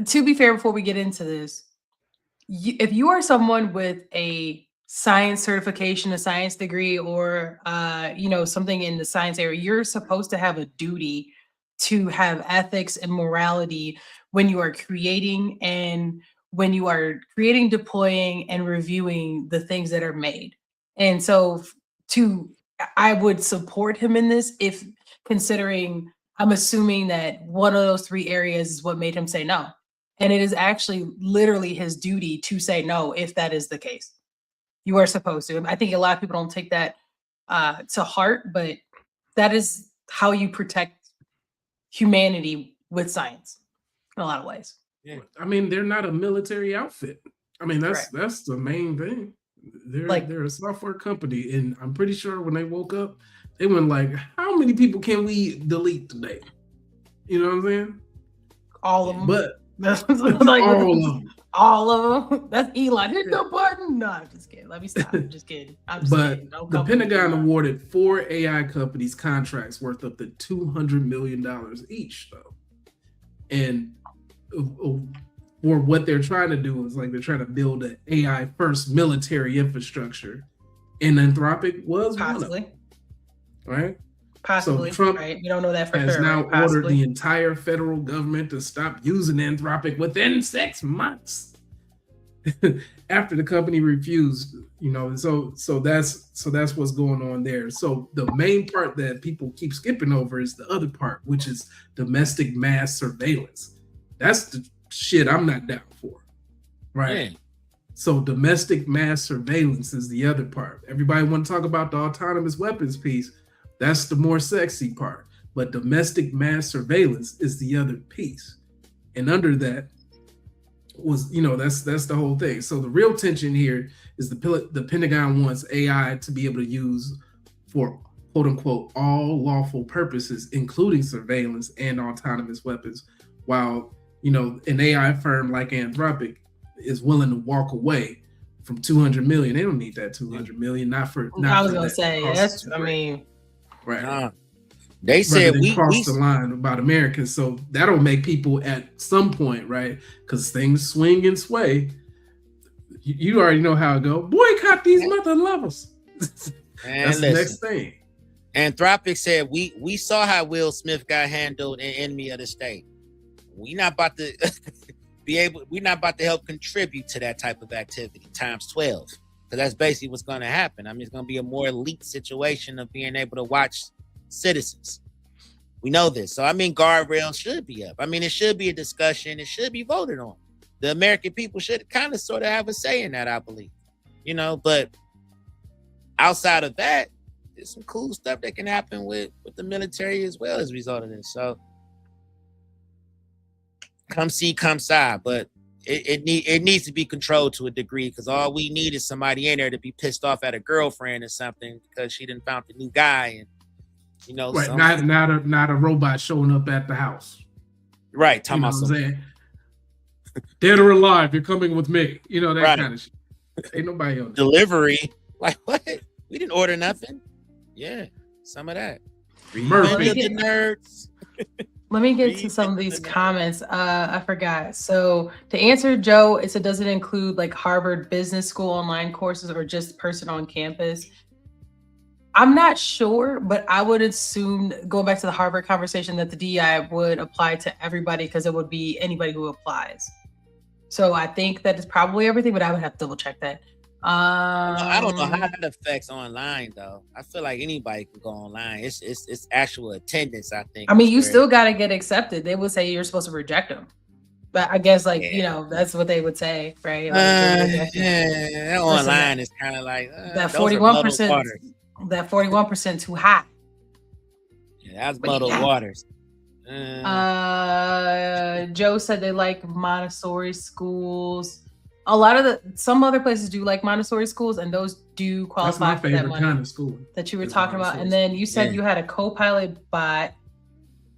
to be fair, before we get into this, if you are someone with a science certification, a science degree, or something in the science area, you're supposed to have a duty to have ethics and morality when you are creating, deploying, and reviewing the things that are made. And so I would support him in this, if considering I'm assuming that one of those 3 areas is what made him say no. And it is actually literally his duty to say no if that is the case. You are supposed to. I think a lot of people don't take that to heart, but that is how you protect humanity with science in a lot of ways. Yeah. I mean, they're not a military outfit. I mean, that's the main thing. They're a software company, and I'm pretty sure when they woke up, they went like, how many people can we delete today? You know what I'm saying? All of them. But like, all of them. All of them. That's Elon. Hit the button. No, I'm just kidding. Let me stop. I'm just kidding. But the Pentagon awarded 4 AI companies contracts worth up to $200 million each, though. And or what they're trying to do is like they're trying to build an AI first military infrastructure, and Anthropic was possibly one of them, right? Possibly. So Trump right. You don't know that for has sure. now right? ordered the entire federal government to stop using Anthropic within 6 months after the company refused. You know, so that's what's going on there. So the main part that people keep skipping over is the other part, which is domestic mass surveillance. That's the shit I'm not down for, right? Yeah. So domestic mass surveillance is the other part. Everybody want to talk about the autonomous weapons piece. That's the more sexy part. But domestic mass surveillance is the other piece. And under that was, you know, that's the whole thing. So the real tension here is the Pentagon wants AI to be able to use for quote unquote all lawful purposes, including surveillance and autonomous weapons, while, you know, an AI firm like Anthropic is willing to walk away from 200 million. They don't need that 200 million. Not for. I was gonna say that's. I mean, right. They said we crossed the line about Americans, so that'll make people at some point, right? Because things swing and sway. You already know how it go. Boycott these mother lovers. That's the next thing. Anthropic said we saw how Will Smith got handled in Enemy of the State. We're not about to we're not about to help contribute to that type of activity times 12. Because that's basically what's going to happen. I mean, it's going to be a more elite situation of being able to watch citizens. We know this. So, I mean, guardrails should be up. I mean, it should be a discussion. It should be voted on. The American people should kind of sort of have a say in that, I believe. You know, but outside of that, there's some cool stuff that can happen with the military as well as a result of this. So, come see, come side, but it needs to be controlled to a degree, because all we need is somebody in there to be pissed off at a girlfriend or something because she didn't found the new guy, and you know, right? Not a robot showing up at the house, right? You know what I'm saying? Dead or alive, you're coming with me. You know, that kind of shit. Ain't nobody on delivery. Like what? We didn't order nothing. Yeah, some of that. Murphy, the nerds. Let me get to some of these comments. I forgot. So to answer Joe, it said, does it include like Harvard Business School online courses or just person on campus? I'm not sure, but I would assume, going back to the Harvard conversation, that the DEI would apply to everybody because it would be anybody who applies. So I think that is probably everything, but I would have to double check that. I don't know how that affects online though. I feel like anybody can go online. It's actual attendance, I think. I mean, you still got to get accepted. They would say you're supposed to reject them, but I guess you know, that's what they would say, right? Like, that online is kind of like that 41%. That 41% too high. Yeah, that's muddled waters. Joe said they like Montessori schools. A lot of some other places do like Montessori schools, and those do qualify for that money kind of school that you were talking about. And then you said you had a co-pilot bot.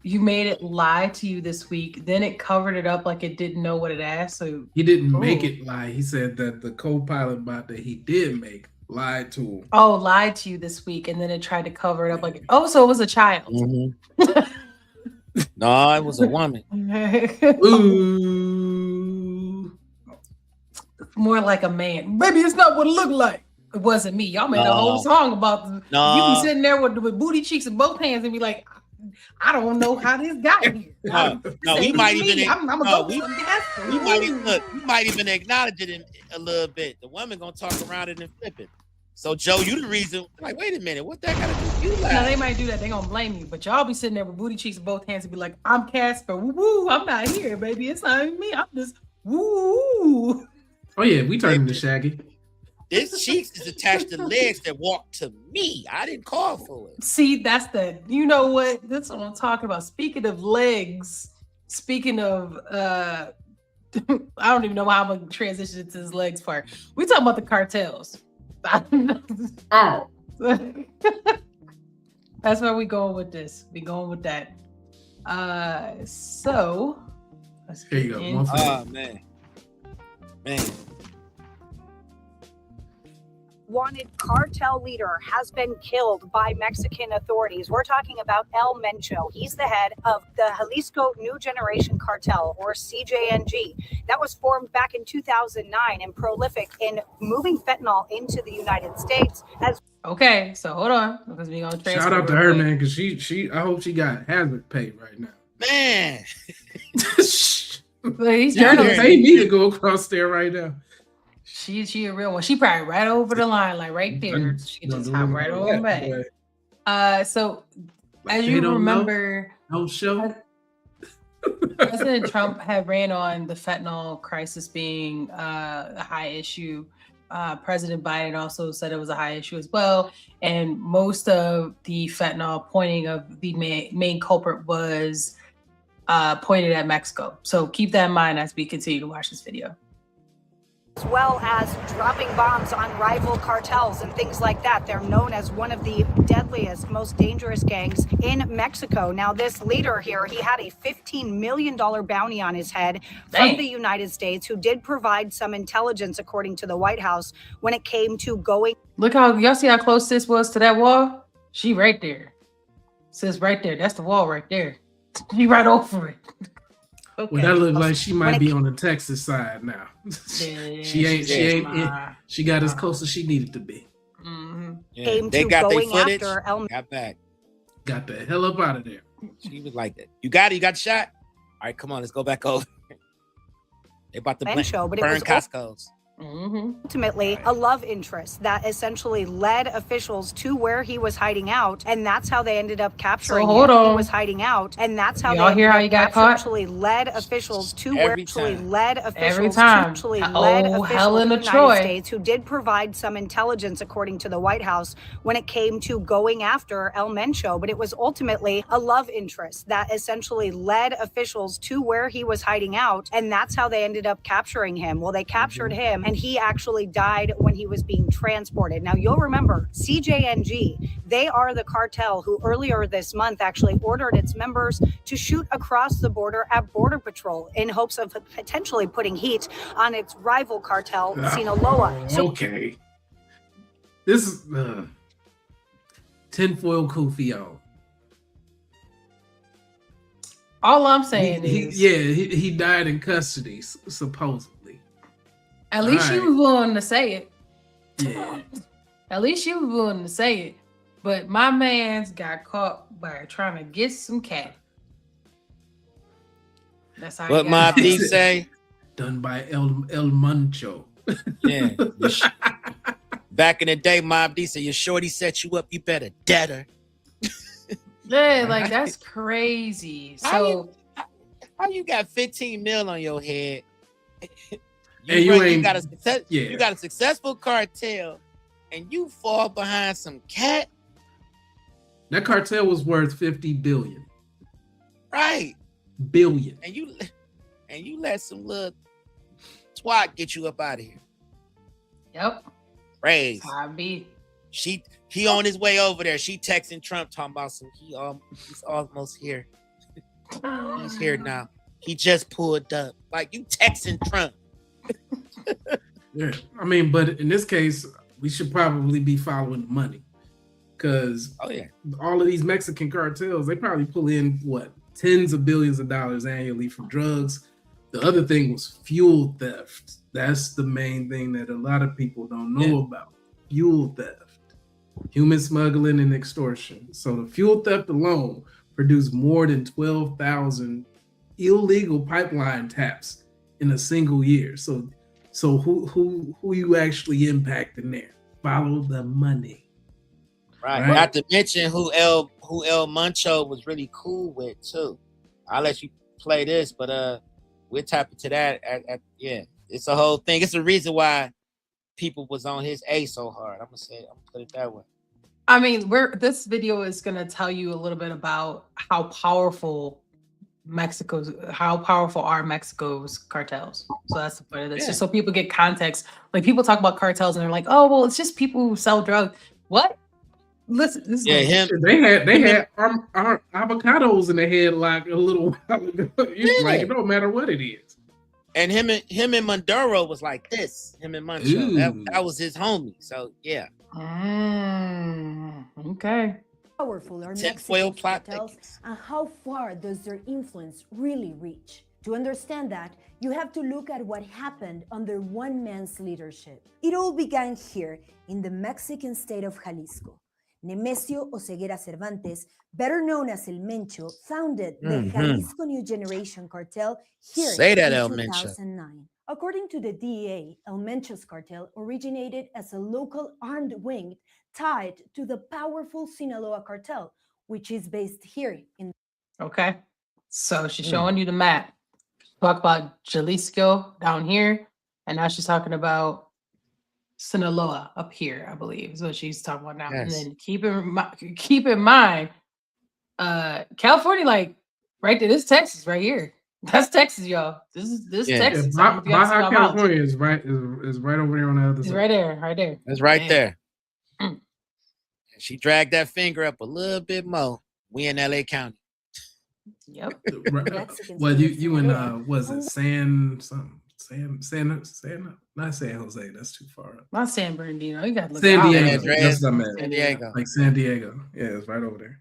You made it lie to you this week. Then it covered it up like it didn't know what it asked. So he didn't make it lie. He said that the co-pilot bot that he did make lied to him. Oh, lied to you this week, and then it tried to cover it up like, oh, so it was a child. Mm-hmm. No, it was a woman. Ooh. More like a man. Maybe it's not what it looked like. It wasn't me. Y'all made a whole song about you be sitting there with booty cheeks and both hands and be like, I don't know how this got here. No, we might even acknowledge it a little bit. The woman gonna talk around it and flip it. So Joe, you the reason. Like, wait a minute, what that gotta do with you? No, they might do that. They gonna blame you, but y'all be sitting there with booty cheeks and both hands and be like, I'm Casper. Woo, I'm not here, baby. It's not even me. I'm just woo. Oh yeah, we turned into Shaggy. This cheeks is attached to legs that walk to me. I didn't call for it. See, that's you know what? That's what I'm talking about. Speaking of legs, speaking of I don't even know how I'm gonna transition to this legs part. We talking about the cartels. Oh. That's where we going with this. We going with that. So let's here you go. Oh man. Man. Wanted cartel leader has been killed by Mexican authorities. We're talking about El Mencho. He's the head of the Jalisco New Generation Cartel, or CJNG. That was formed back in 2009 and prolific in moving fentanyl into the United States. Okay, so hold on, because we're gonna transfer. Shout out to her, man, because I hope she got hazard pay right now. Man. He's You can journalism. pay me to go across there right now. She a real one. She probably right over the line, like right there. She just hop right on back. So as you remember, no show. President Trump had ran on the fentanyl crisis being a high issue. President Biden also said it was a high issue as well. And most of the fentanyl pointing of the main culprit was pointed at Mexico. So keep that in mind as we continue to watch this video. As well as dropping bombs on rival cartels and things like that. They're known as one of the deadliest, most dangerous gangs in Mexico. Now, this leader here, he had a $15 million bounty on his head from the United States, who did provide some intelligence, according to the White House, when it came to going. Look how, y'all see how close sis was to that wall? She right there. Sis right there. That's the wall right there. She right over it. Okay. Well, that looks like she might be on the Texas side now. She ain't. She got as close as she needed to be. Mm-hmm. Yeah. They got their footage. Got back. Got the hell up out of there. She was like that. You got it. You got the shot. All right, come on. Let's go back over. They about to burn Costco's. Ultimately, a love interest that essentially led officials to where he was hiding out, and that's how they ended up capturing him. He was hiding out, and that's how y'all hear how you got caught. Actually led officials to where actually led officials every time. Actually led officials Helen in the Troy. United States who did provide some intelligence, according to the White House, when it came to going after El Mencho. But it was ultimately a love interest that essentially led officials to where he was hiding out, and that's how they ended up capturing him. Well, they captured him, and he actually died when he was being transported. Now, you'll remember CJNG, they are the cartel who earlier this month actually ordered its members to shoot across the border at Border Patrol in hopes of potentially putting heat on its rival cartel, Sinaloa. Okay. This is tinfoil Kofi on. All I'm saying is... he died in custody, supposedly. At least you was willing to say it. Yeah. At least you was willing to say it. But my man's got caught by trying to get some cat. That's how. What my B say? Done by El Muncho. Yeah. Back in the day, Mob D said, your shorty set you up, you better dead her. Yeah, like that's crazy. So how you got 15 mil on your head? You got a successful cartel and you fall behind some cat. That cartel was worth 50 billion. Right. Billion. And you let some little twat get you up out of here. Yep. Raise. He on his way over there. She texting Trump talking about he's almost here. He's here now. He just pulled up. Like, you texting Trump. Yeah, I mean, but in this case, we should probably be following the money, because all of these Mexican cartels, they probably pull in tens of billions of dollars annually from drugs. The other thing was fuel theft. That's the main thing that a lot of people don't know about. Fuel theft, human smuggling, and extortion. So the fuel theft alone produced more than 12,000 illegal pipeline taps in a single year. So who you actually impacting there? Follow the money. Right. Not to mention who El Muncho was really cool with too. I'll let you play this, but we'll tap into that. It's a whole thing. It's a reason why people was on his A so hard. I'm gonna put it that way. I mean, this video is gonna tell you a little bit about how powerful are Mexico's cartels. So that's the point of this. Just so people get context. Like, people talk about cartels and they're like, oh, well, it's just people who sell drugs. What? Listen, they had avocados in the headlock a little while ago. Like, it don't matter what it is. And him and Maduro was like this. Him and Muncho. That was his homie. So yeah. Okay. Powerful are Tinfoil Mexico's plot cartels, thickens. and how far does their influence really reach? To understand that, you have to look at what happened under one man's leadership. It all began here in the Mexican state of Jalisco. Nemesio Oseguera Cervantes, better known as El Mencho, founded the Jalisco New Generation cartel here Say that, in El Mencho. 2009. According to the DEA, El Mencho's cartel originated as a local armed wing tied to the powerful Sinaloa cartel, which is based here in. Okay. So she's showing you the map. Talk about Jalisco down here, and now she's talking about Sinaloa up here, I believe, is what she's talking about now. Yes. And then keep in mind, California, like right there, this is Texas right here. That's Texas, y'all. This Yeah, Texas. Baja California is right over there on the other It's side. right there. That's right Man. there. She dragged that finger up a little bit more. We in LA County. Yep. Well, you in was it San not San Jose, that's too far up. Not San Bernardino. You gotta look San out. Diego. Andres. That's what I meant. San Diego. Like San Diego. Yeah, it's right over there.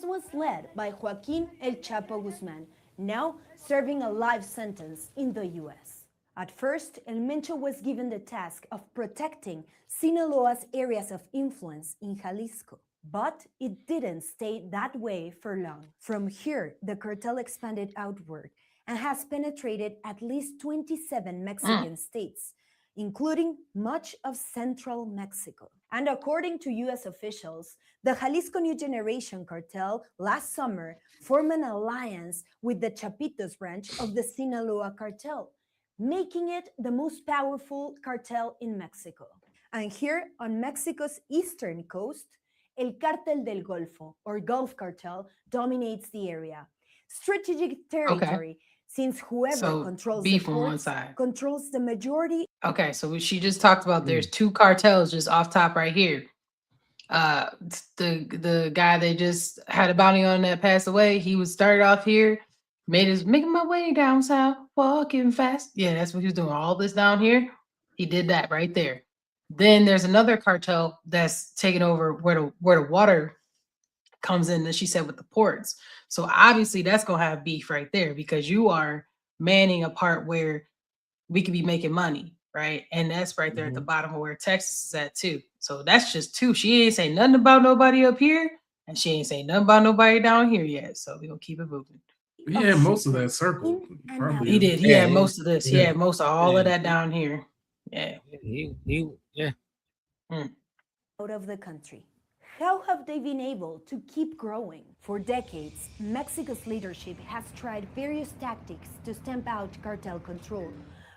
was led by Joaquin El Chapo Guzman, now serving a life sentence in the U.S. At first, El Mencho was given the task of protecting Sinaloa's areas of influence in Jalisco. But it didn't stay that way for long. From here, the cartel expanded outward and has penetrated at least 27 Mexican states, including much of central Mexico. And according to U.S. officials, the Jalisco New Generation cartel last summer formed an alliance with the Chapitos branch of the Sinaloa cartel, making it the most powerful cartel in Mexico. And here on Mexico's eastern coast, El Cartel del Golfo, or Gulf Cartel, dominates the area. Strategic territory, since whoever controls the ports controls the majority. Okay, so she just talked about there's two cartels just off top right here. The guy they just had a bounty on that passed away, he was started off here, making my way down south, walking fast. Yeah, that's what he was doing. All this down here, he did that right there. Then there's another cartel that's taking over where the water comes in, as she said, with the ports. So obviously that's gonna have beef right there because you are manning a part where we could be making money, right? And that's right there at the bottom of where Texas is at too. So that's just two. She ain't saying nothing about nobody up here, and she ain't saying nothing about nobody down here yet. So we're gonna keep it moving. Yeah, most of that circle. Probably. He did. He had most of this. He had most of all of that down here. Yeah. Out of the country. How have they been able to keep growing? For decades, Mexico's leadership has tried various tactics to stamp out cartel control.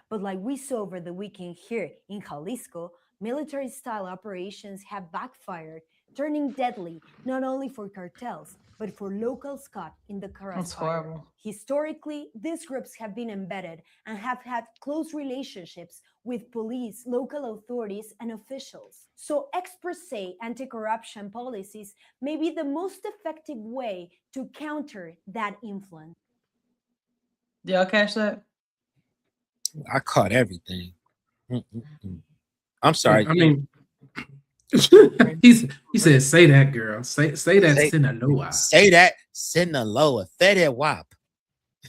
But like we saw over the weekend here in Jalisco, military-style operations have backfired, turning deadly not only for cartels, but for locals caught in the crossfire. Historically, these groups have been embedded and have had close relationships with police, local authorities, and officials. So experts say anti-corruption policies may be the most effective way to counter that influence. Did y'all catch that? I caught everything. I'm sorry. I mean, he said, "Say that, girl. Say that, Sinaloa. Say that, Sinaloa. Say that, WAP."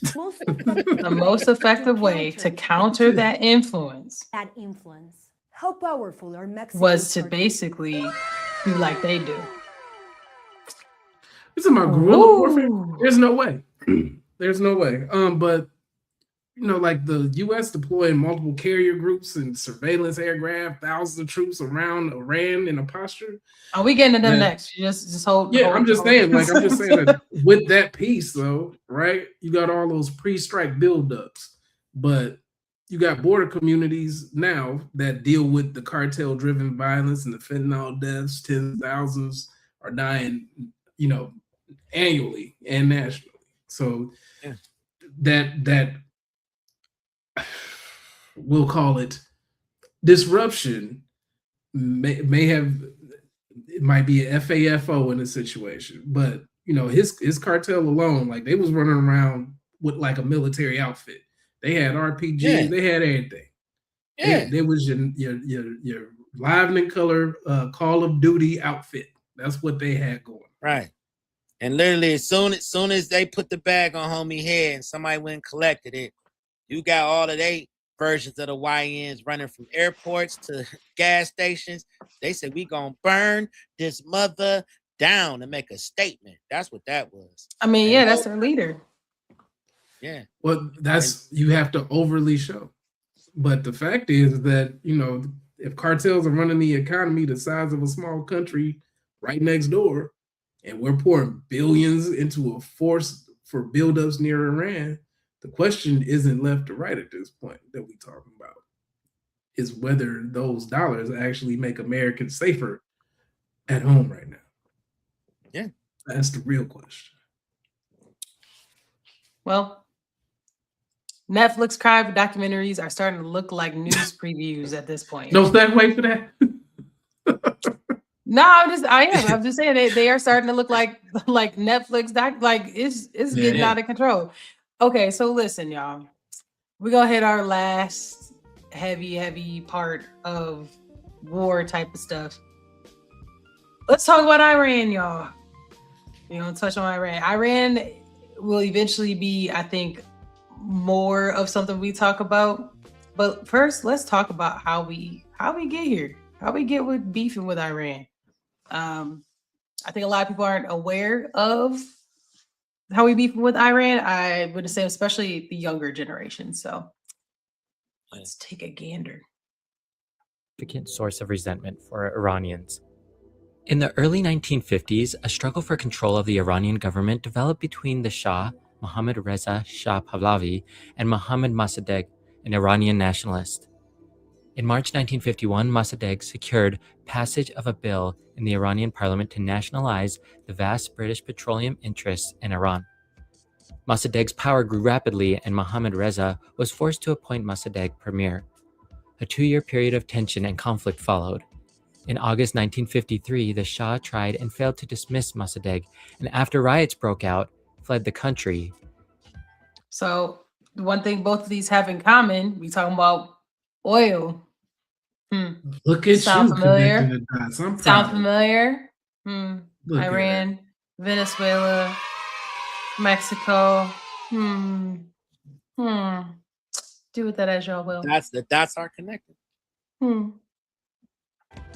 The most effective way to counter that influence. How powerful are Mexicans was to basically do like they do. It's about guerrilla warfare. There's no way. There's no way. But you know, like the U.S. deploying multiple carrier groups and surveillance aircraft, thousands of troops around Iran in a posture. Are we getting to them next? You just hold. Yeah, I'm just saying that with that piece, though, right? You got all those pre-strike buildups, but you got border communities now that deal with the cartel-driven violence and the fentanyl deaths. 10,000s are dying, you know, annually and nationally. So that we'll call it disruption may have, it might be a FAFO in a situation, but you know, his cartel alone, like they was running around with like a military outfit. They had RPGs. Yeah. They had everything. Yeah. There was your live and color Call of Duty outfit. That's what they had going. Right. And literally, as soon as they put the bag on homie head and somebody went and collected it, you got all of they versions of the YNs running from airports to gas stations. They said, we gonna burn this mother down and make a statement. That's what that was. I mean, yeah, that's their leader. Yeah. Well, you have to overly show. But the fact is that, if cartels are running the economy the size of a small country right next door, and we're pouring billions into a force for buildups near Iran, the question isn't left to right at this point that we're talking about. Is whether those dollars actually make Americans safer at home right now. Yeah. That's the real question. Well, Netflix crime documentaries are starting to look like news previews at this point. No segue for that. No, I'm just saying they are starting to look like Netflix it's getting out of control. Okay, so listen, y'all. We're gonna hit our last heavy part of war type of stuff. Let's talk about Iran, y'all. Touch on Iran. Iran will eventually be, I think, more of something we talk about. But first, let's talk about how we get here. How we get with beefing with Iran. I think a lot of people aren't aware of how we beefing with Iran. I would say, especially the younger generation. So let's take a gander. Significant source of resentment for Iranians. In the early 1950s, a struggle for control of the Iranian government developed between the Shah, Mohammad Reza Shah Pahlavi, and Mohammad Mossadegh, an Iranian nationalist. In March 1951, Mossadegh secured passage of a bill in the Iranian parliament to nationalize the vast British petroleum interests in Iran. Mossadegh's power grew rapidly, and Mohammad Reza was forced to appoint Mossadegh premier. A 2-year period of tension and conflict followed. In August 1953, the Shah tried and failed to dismiss Mossadegh, and after riots broke out, fled the country. So the one thing both of these have in common, we talking about oil. Look at Sound you familiar? connecting the dots. I'm Sound proud. familiar? Look at Iran, Venezuela, Mexico. Do with that as y'all will. The dots are connected.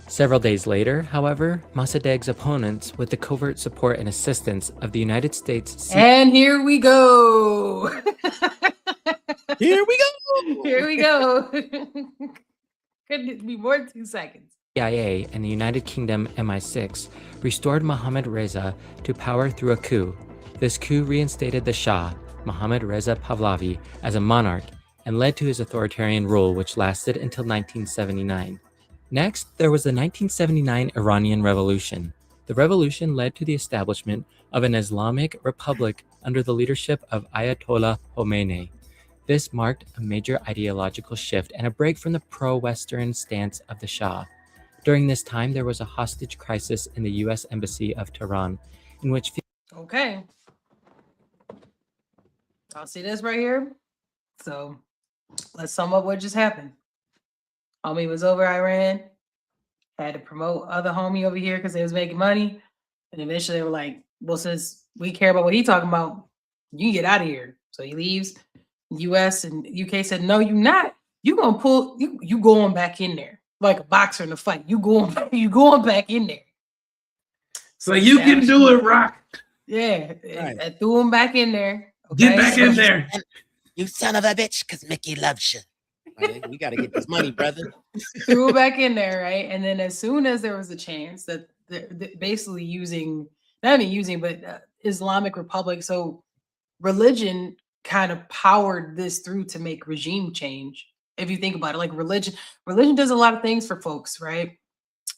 Several days later, however, Mossadegh's opponents, with the covert support and assistance of the United States, and here we go. Here we go. Here we go. Couldn't be more than 2 seconds. CIA and the United Kingdom MI6 restored Mohammad Reza to power through a coup. This coup reinstated the Shah, Mohammad Reza Pahlavi, as a monarch and led to his authoritarian rule, which lasted until 1979. Next, there was the 1979 Iranian Revolution. The revolution led to the establishment of an Islamic republic under the leadership of Ayatollah Khomeini. This marked a major ideological shift and a break from the pro-Western stance of the Shah. During this time, there was a hostage crisis in the U.S. Embassy of Tehran, in which... Okay. I'll see this right here. So let's sum up what just happened. Homie was over Iran, had to promote other homie over here because they was making money. And eventually they were like, well, since we care about what he talking about, you can get out of here. So he leaves. US and UK said, no, you're not. You gonna pull you going back in there like a boxer in a fight. You going back in there. So you can do it, Rock. Yeah, right. I threw him back in there. Okay? Get back in there, you son of a bitch, because Mickey loves you. Right, we got to get this money, brother. Threw it back in there, right? And then as soon as there was a chance that basically Islamic Republic, so religion kind of powered this through to make regime change. If you think about it, like religion does a lot of things for folks, right?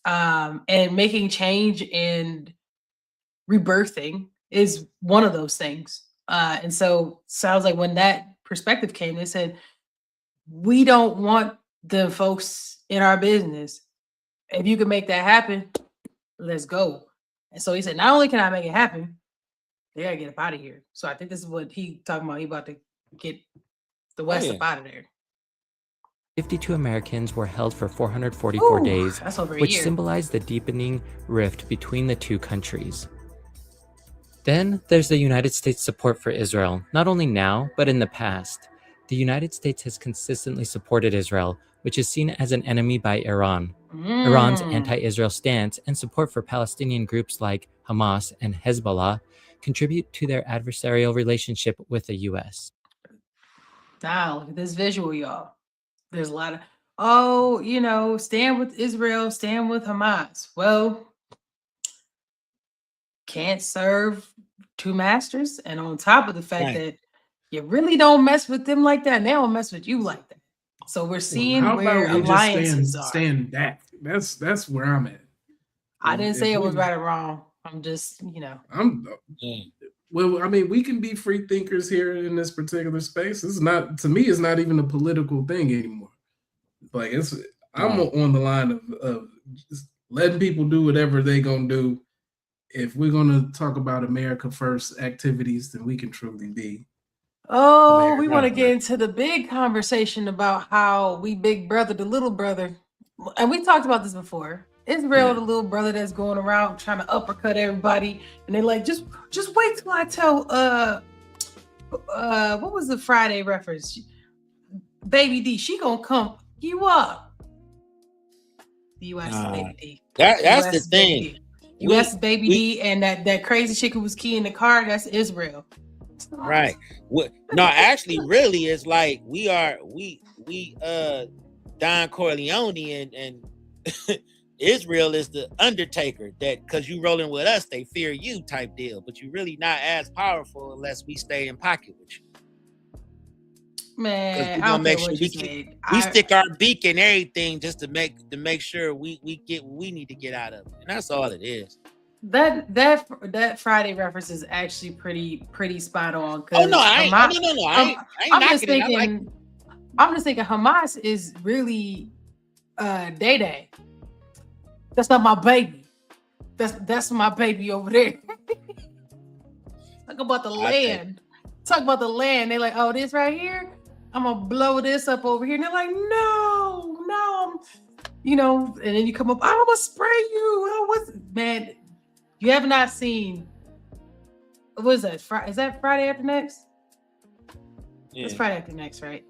And making change and rebirthing is one of those things. And so sounds like when that perspective came, they said, we don't want the folks in our business. If you can make that happen, let's go. And so he said, not only can I make it happen, they gotta get up out of here. So I think this is what he talking about. He about to get the West up out of there. 52 Americans were held for 444 days, that's over a which year. symbolized the deepening rift between the two countries. Then there's the United States' support for Israel, not only now, but in the past. The United States has consistently supported Israel, which is seen as an enemy by Iran. Iran's anti-Israel stance and support for Palestinian groups like Hamas and Hezbollah contribute to their adversarial relationship with the U.S. Now, look at this visual, y'all. There's a lot of, stand with Israel, stand with Hamas. Well, can't serve two masters. And on top of the fact that you really don't mess with them like that, and they don't mess with you like that. So we're seeing where alliances are. Stand back. That's where I'm at. I didn't say it was right or wrong. I'm just, Well, I mean, we can be free thinkers here in this particular space. It's not, to me, it's not even a political thing anymore. Like I'm on the line of just letting people do whatever they gonna do. If we're gonna talk about America first activities, then we can truly be. Oh, we want to get into the big conversation about how we big brother the little brother, and we talked about this before. Israel, the little brother that's going around trying to uppercut everybody, and they like just wait till I tell what was the Friday reference? Baby D, she gonna come you up. The U.S. Baby D. That's the thing. U.S. Baby D and that crazy chick who was keying the car. That's Israel. Right. No, actually, really, it's like we Don Corleone and Israel is the Undertaker, that because you rolling with us, they fear you type deal. But you really not as powerful unless we stay in pocket with you. Man, I don't make sure we stick our beak in everything just to make sure we get what we need to get out of it. And that's all it is. That Friday reference is actually pretty spot on. Oh no, I'm just thinking Hamas is really Day. That's not my baby. That's my baby over there. Talk about the land. Talk about the land. They're like, oh, this right here, I'm gonna blow this up over here. And they're like, no, and then you come up, I'm gonna spray you. Man, you have not seen, what is that? Is that Friday After Next? Yeah. It's Friday After Next, right?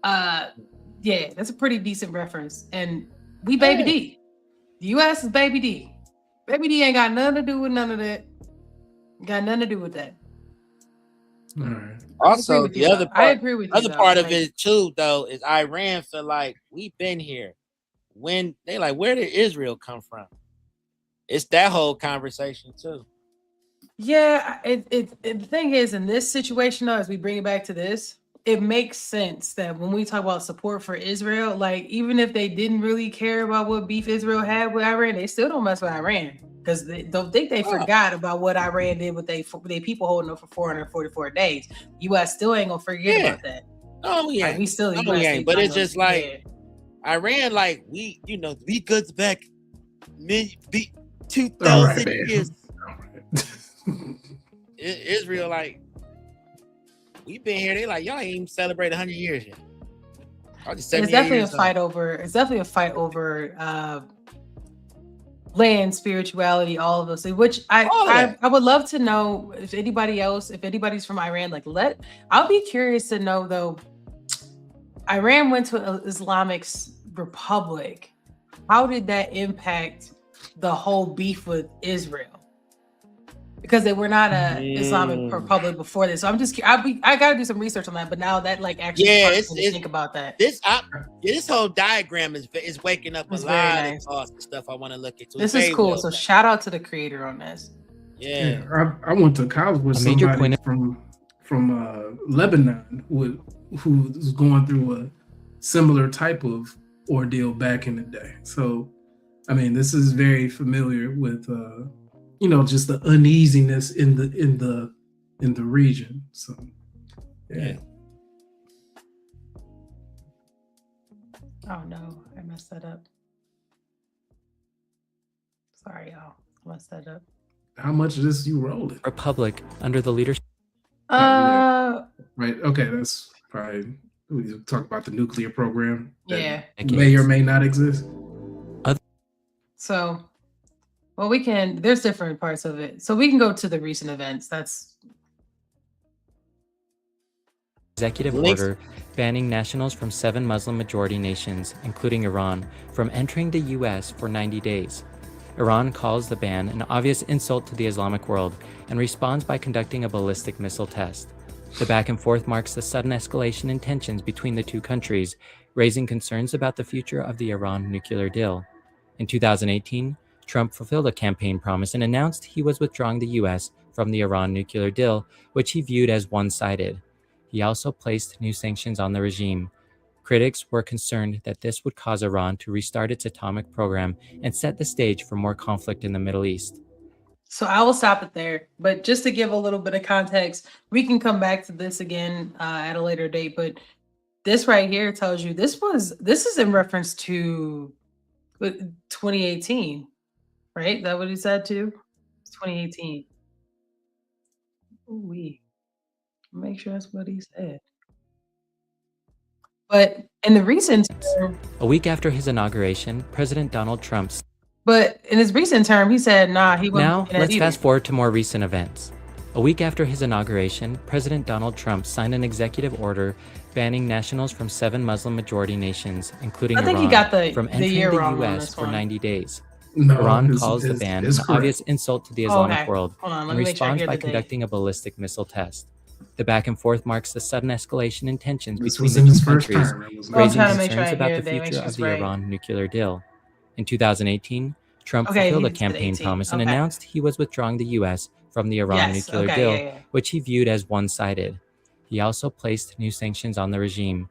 Yeah, that's a pretty decent reference. And we Baby D. The U.S. is Baby D. Baby D ain't got nothing to do with none of that. Got nothing to do with that. All right. Also, the other part, I agree with you. Other part of it too, though, is Iran feel like we've been here. When they like, where did Israel come from? It's that whole conversation too. Yeah, the thing is, in this situation, though, as we bring it back to this, it makes sense that when we talk about support for Israel, like even if they didn't really care about what beef Israel had with Iran, they still don't mess with Iran because they don't think they forgot about what Iran did with they people holding up for 444 days. U.S. still ain't gonna forget about that. Oh yeah, like, we still ain't. But it's just like Iran, like we goods back 2,000 years. Israel, like. We've been here. They like y'all ain't even celebrate 100 years yet. It's definitely a fight over. It's definitely a fight over land, spirituality, all of those things. Which I would love to know if anybody's from Iran. Like, I'll be curious to know though. Iran went to an Islamic republic. How did that impact the whole beef with Israel? Because they were not a Islamic republic before this, so I'm just I got to do some research on that. But now that like actually think about that. This whole diagram is waking up a lot of thoughts and stuff I want to look into. This is cool. So shout out to the creator on this. Yeah, I went to college with somebody from Lebanon who was going through a similar type of ordeal back in the day. So, I mean, this is very familiar with. Just the uneasiness in the region. So, yeah. Oh no, I messed that up. Sorry, y'all. I messed that up. How much of this you rolling? Republic under the leadership. Right. Okay, that's probably We talk about the nuclear program that Yeah. may or may not exist. So, well, there's different parts of it. So we can go to the recent events. That's Executive order banning nationals from 7 Muslim majority nations, including Iran, from entering the U.S. for 90 days. Iran calls the ban an obvious insult to the Islamic world and responds by conducting a ballistic missile test. The back and forth marks the sudden escalation in tensions between the two countries, raising concerns about the future of the Iran nuclear deal. In 2018, Trump fulfilled a campaign promise and announced he was withdrawing the U.S. from the Iran nuclear deal, which he viewed as one-sided. He also placed new sanctions on the regime. Critics were concerned that this would cause Iran to restart its atomic program and set the stage for more conflict in the Middle East. So I will stop it there. But just to give a little bit of context, we can come back to this again at a later date. But this right here tells you this is in reference to 2018, right? Is that what he said too? It's 2018. Ooh-wee. Make sure that's what he said. But in the recent term, a week after his inauguration, President Donald Trump. But in his recent term, he said, nah, he wasn't. Now, let's fast forward to more recent events. A week after his inauguration, President Donald Trump signed an executive order banning nationals from 7 Muslim majority nations, including Iran, from entering the U.S. for 90 days. No, Iran calls the ban an obvious insult to the Islamic world and responds by conducting a ballistic missile test. The back and forth marks the sudden escalation in tensions between the two countries, raising concerns about the future of the Iran nuclear deal. In 2018, Trump fulfilled a campaign promise and announced he was withdrawing the U.S. from the Iran nuclear deal, which he viewed as one-sided. He also placed new sanctions on the regime.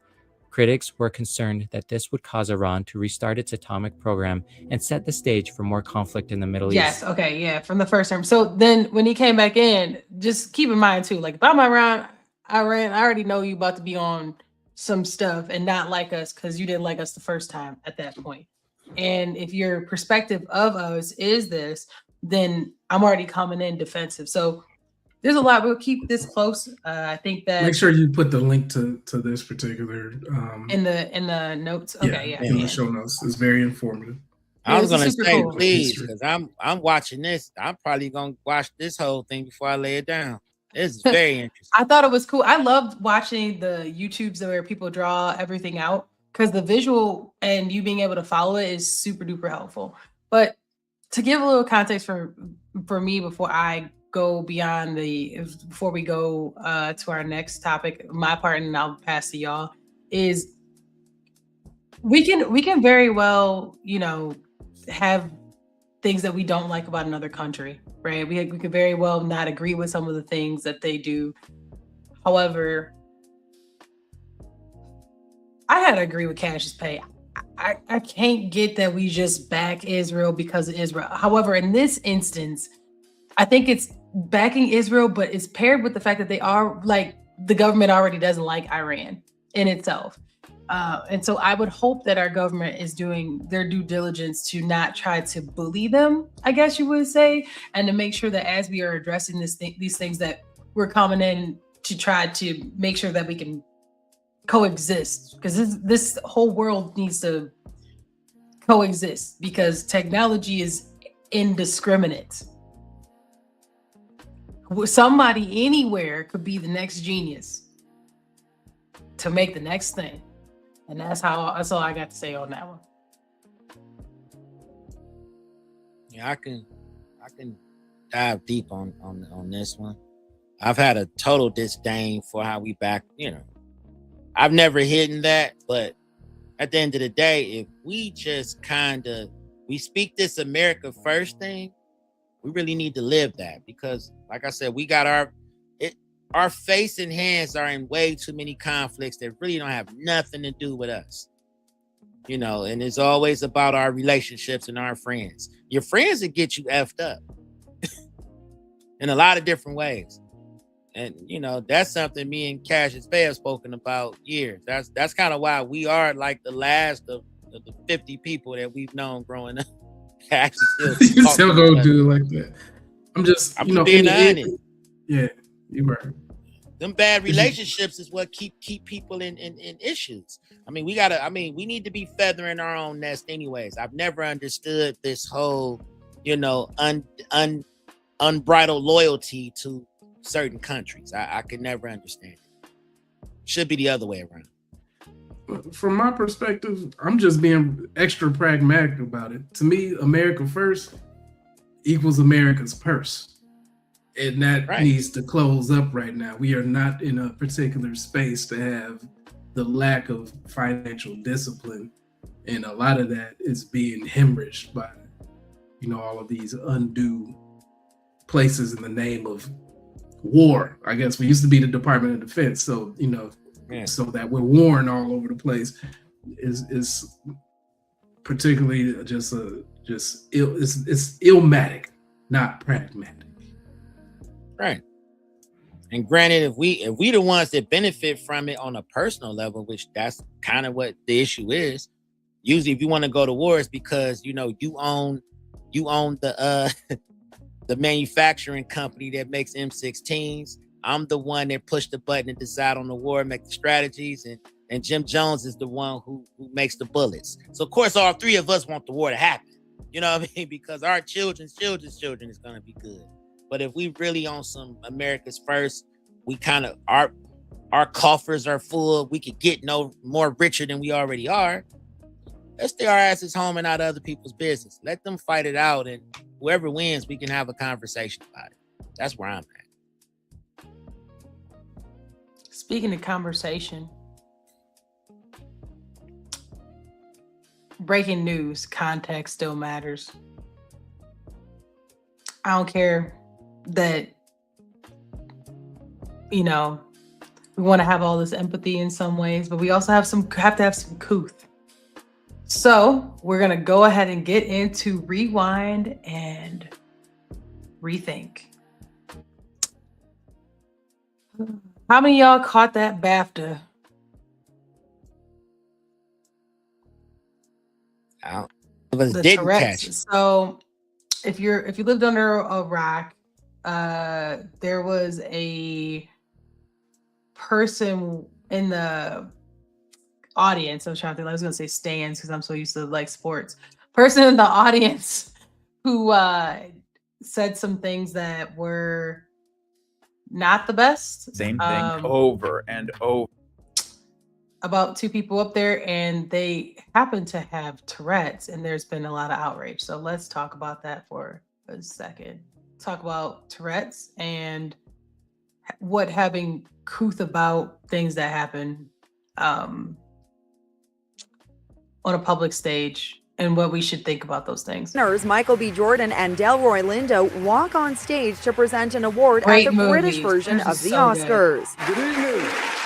Critics were concerned that this would cause Iran to restart its atomic program and set the stage for more conflict in the Middle East. Yes, from the first term. So then when he came back in, just keep in mind too, like if I'm around Iran, I already know you about to be on some stuff and not like us because you didn't like us the first time at that point. And if your perspective of us is this, then I'm already coming in defensive. So there's a lot. We'll keep this close. I think that make sure you put the link to this particular in the notes. In the show notes. It's very informative. I was gonna say, please, because I'm watching this. I'm probably gonna watch this whole thing before I lay it down. It's very interesting. I thought it was cool. I loved watching the YouTubes where people draw everything out because the visual and you being able to follow it is super duper helpful. But to give a little context for me before I go before we go to our next topic, my part, and I'll pass to y'all, is we can very well, have things that we don't like about another country, right? We could very well not agree with some of the things that they do. However, I had to agree with Cash's pay. I can't get that we just back Israel because of Israel. However, in this instance, I think it's backing Israel, but it's paired with the fact that they are like the government already doesn't like Iran in itself. And so I would hope that our government is doing their due diligence to not try to bully them, I guess you would say, and to make sure that as we are addressing these things that we're coming in to try to make sure that we can coexist, because this whole world needs to coexist because technology is indiscriminate. Somebody anywhere could be the next genius to make the next thing. And that's all I got to say on that one. Yeah, I can dive deep on this one. I've had a total disdain for how we back, I've never hidden that, but at the end of the day, if we just we speak this America first thing, we really need to live that, because like I said, we got our face and hands are in way too many conflicts that really don't have nothing to do with us. And it's always about our relationships and our friends. Your friends will get you effed up in a lot of different ways. And, that's something me and Cassius Faye have spoken about years. That's kind of why we are like the last of the 50 people that we've known growing up. You still gonna do it like that. I'm just, being honest. Yeah, you're right. them bad relationships is what keep people in issues. I mean, we need to be feathering our own nest anyways. I've never understood this whole, unbridled loyalty to certain countries. I could never understand it. Should be the other way around. From my perspective, I'm just being extra pragmatic about it. To me, America first equals America's purse. And that needs to close up right now. We are not in a particular space to have the lack of financial discipline. And a lot of that is being hemorrhaged by, all of these undue places in the name of war. I guess we used to be the Department of Defense. So, so that we're warring all over the place is particularly it's illmatic, not pragmatic. Right. And granted, if we the ones that benefit from it on a personal level, which that's kind of what the issue is. Usually if you want to go to war, it's because you own the the manufacturing company that makes M16s. I'm the one that pushed the button and decide on the war, make the strategies, and Jim Jones is the one who makes the bullets. So of course, all three of us want the war to happen. You know what I mean? Because our children's children is going to be good. But if we really on some America's first, we kind of our coffers are full. We could get no more richer than we already are. Let's stay our asses home and out of other people's business. Let them fight it out, and whoever wins, we can have a conversation about it. That's where I'm at. Speaking of conversation, breaking news, context still matters. I don't care that, we want to have all this empathy in some ways, but we also have to have some couth. So we're going to go ahead and get into rewind and rethink. How many of y'all caught that BAFTA? It was didn't catch it. So if you lived under a rock, there was a person in the audience. I was trying to think. I was going to say stands because I'm so used to sports. Person in the audience who said some things that were not the best. Same thing over and over. About two people up there, and they happen to have Tourette's, and there's been a lot of outrage. So let's talk about that for a second. Talk about Tourette's and what having couth about things that happen on a public stage and what we should think about those things. Michael B. Jordan and Delroy Lindo walk on stage to present an award at the British version of the Oscars.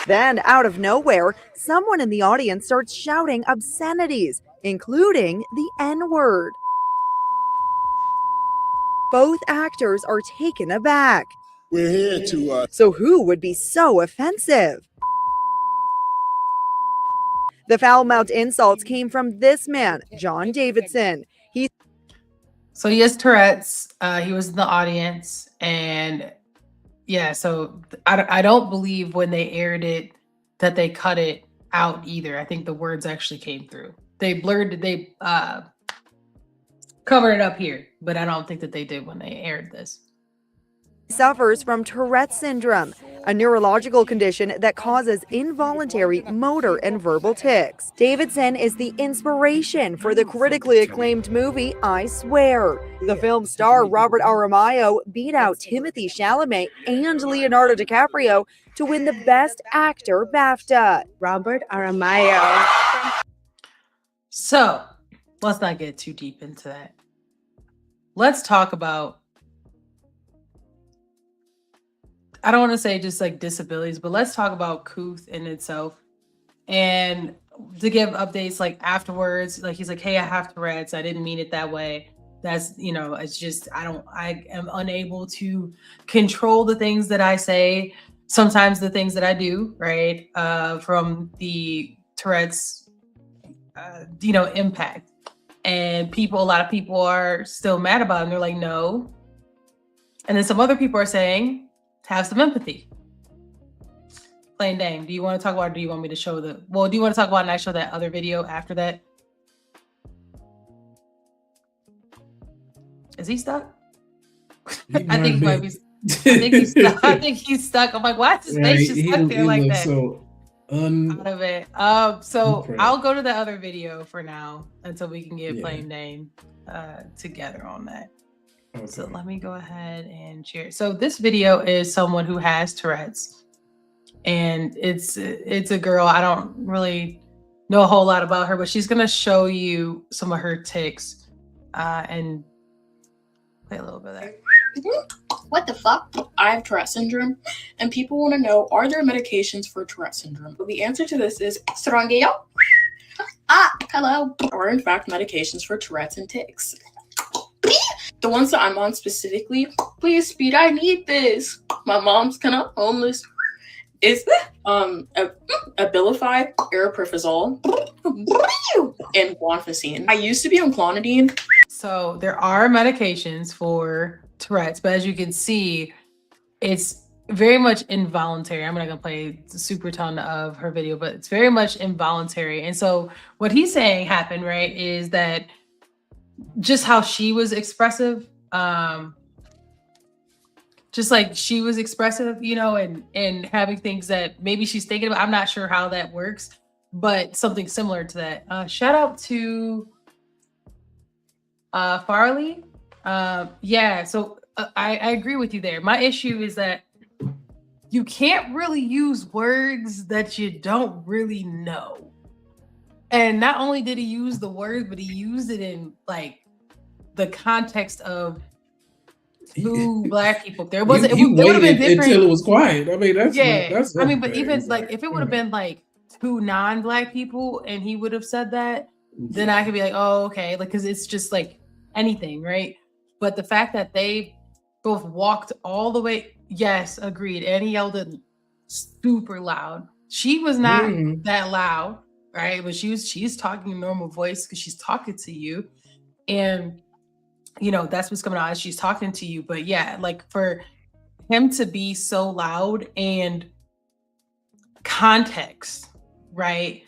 Then, out of nowhere, someone in the audience starts shouting obscenities, including the N-word. Both actors are taken aback. We're here to... So who would be so offensive? The foul-mouthed insults came from this man, John Davidson. So he has Tourette's. He was in the audience, and yeah. So I don't believe when they aired it that they cut it out either. I think the words actually came through. They covered it up here, but I don't think that they did when they aired this. Suffers from Tourette's syndrome, a neurological condition that causes involuntary motor and verbal tics. Davidson is the inspiration for the critically acclaimed movie I Swear. The film star Robert Aramayo beat out Timothée Chalamet and Leonardo DiCaprio to win the Best Actor BAFTA. Robert Aramayo. So let's not get too deep into that. Let's talk about, I don't want to say just disabilities, but let's talk about couth in itself. And to give updates afterwards, he's like, hey, I have Tourette's. I didn't mean it that way. That's, it's just, I am unable to control the things that I say. Sometimes the things that I do, right? From the Tourette's, impact. And a lot of people are still mad about it. And they're like, no. And then some other people are saying, have some empathy. Plain Dame, do you want to talk about, or do you want me to show do you want to talk about and I show that other video after that? Is he stuck? I think he might be. I think he's stuck. I think he's stuck. I'm like, why is his face just stuck there like that? So out of it. So I'll go to the other video for now until we can get Plain Dame together on that. Okay. So let me go ahead and share. So this video is someone who has Tourette's, and it's a girl. I don't really know a whole lot about her, but she's gonna show you some of her tics and play a little bit of that. What the fuck? I have Tourette syndrome, and people want to know, are there medications for Tourette syndrome? But the answer to this is Strongeo. Hello. Or in fact, medications for Tourette's and tics. The ones that I'm on specifically, please, Speed, I need this. My mom's kind of homeless. Is Abilify, aripiprazole, and guanfacine. I used to be on clonidine. So there are medications for Tourette's, but as you can see, it's very much involuntary. I'm not gonna play the super ton of her video, but it's very much involuntary. And so what he's saying happened, right, is that just how she was expressive, just like she was expressive, you know, and having things that maybe she's thinking about. I'm not sure how that works, but something similar to that. Shout out to Farley. Yeah, so I agree with you there. My issue is that you can't really use words that you don't really know. And not only did he use the word, but he used it in like the context of two Black people. There wasn't. It would have been different until it was quiet. I mean, that's I mean, but even like if it would have been like two non-Black people and he would have said that, then I could be like, oh, okay, like because it's just like anything, right? But the fact that they both walked all the way, yes, agreed. And he yelled it super loud. She was not that loud, right? But she's talking in normal voice because she's talking to you. And you know, that's what's coming out as she's talking to you. But yeah, like for him to be so loud and context, right?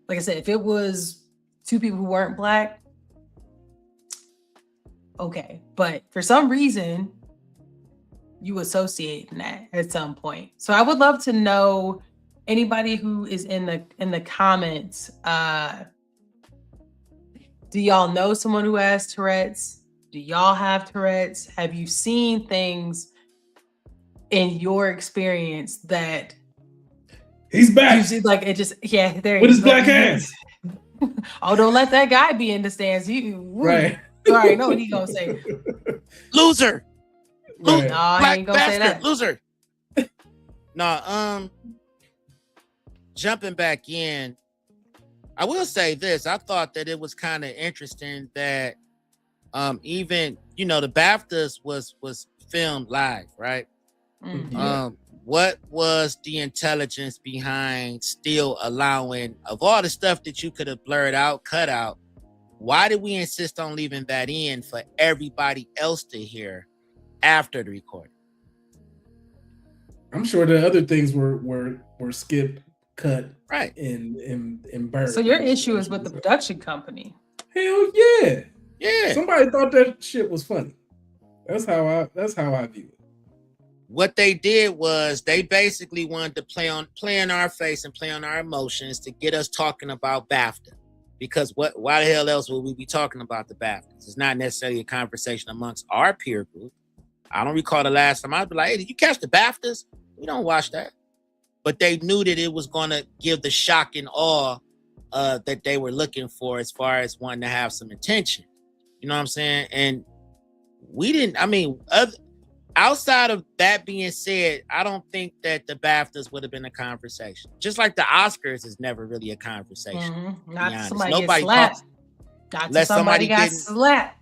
Like I said, if it was two people who weren't Black, okay. But for some reason, you associate that at some point. So I would love to know anybody who is in the comments. Do y'all know someone who has Tourette's? Do y'all have Tourette's? Have you seen things in your experience that he's back? You see, like it just there with his black ass. Oh, don't let that guy be in the stands. Right. You already know what he gonna say. Loser. Right. No, he ain't gonna say that. Loser. No, jumping back in, I will say this. I thought that it was kind of interesting that even, you know, the BAFTAs was filmed live, right? What was the intelligence behind still allowing, of all the stuff that you could have blurred out, cut out, why did we insist on leaving that in for everybody else to hear after the recording? I'm sure the other things were skipped, cut, right, and burned. So your issue is with the production company. Hell yeah. Yeah. Somebody thought that shit was funny. That's how I view it. What they did was they basically wanted to play in our face and play on our emotions to get us talking about BAFTA. Because why the hell else would we be talking about the BAFTAs? It's not necessarily a conversation amongst our peer group. I don't recall the last time I'd be like, hey, did you catch the BAFTAs? We don't watch that. But they knew that it was going to give the shock and awe that they were looking for as far as wanting to have some attention. You know what I'm saying? And we didn't, I mean, outside of that being said, I don't think that the BAFTAs would have been a conversation. Just like the Oscars is never really a conversation. Not somebody get slapped. Not somebody got slapped.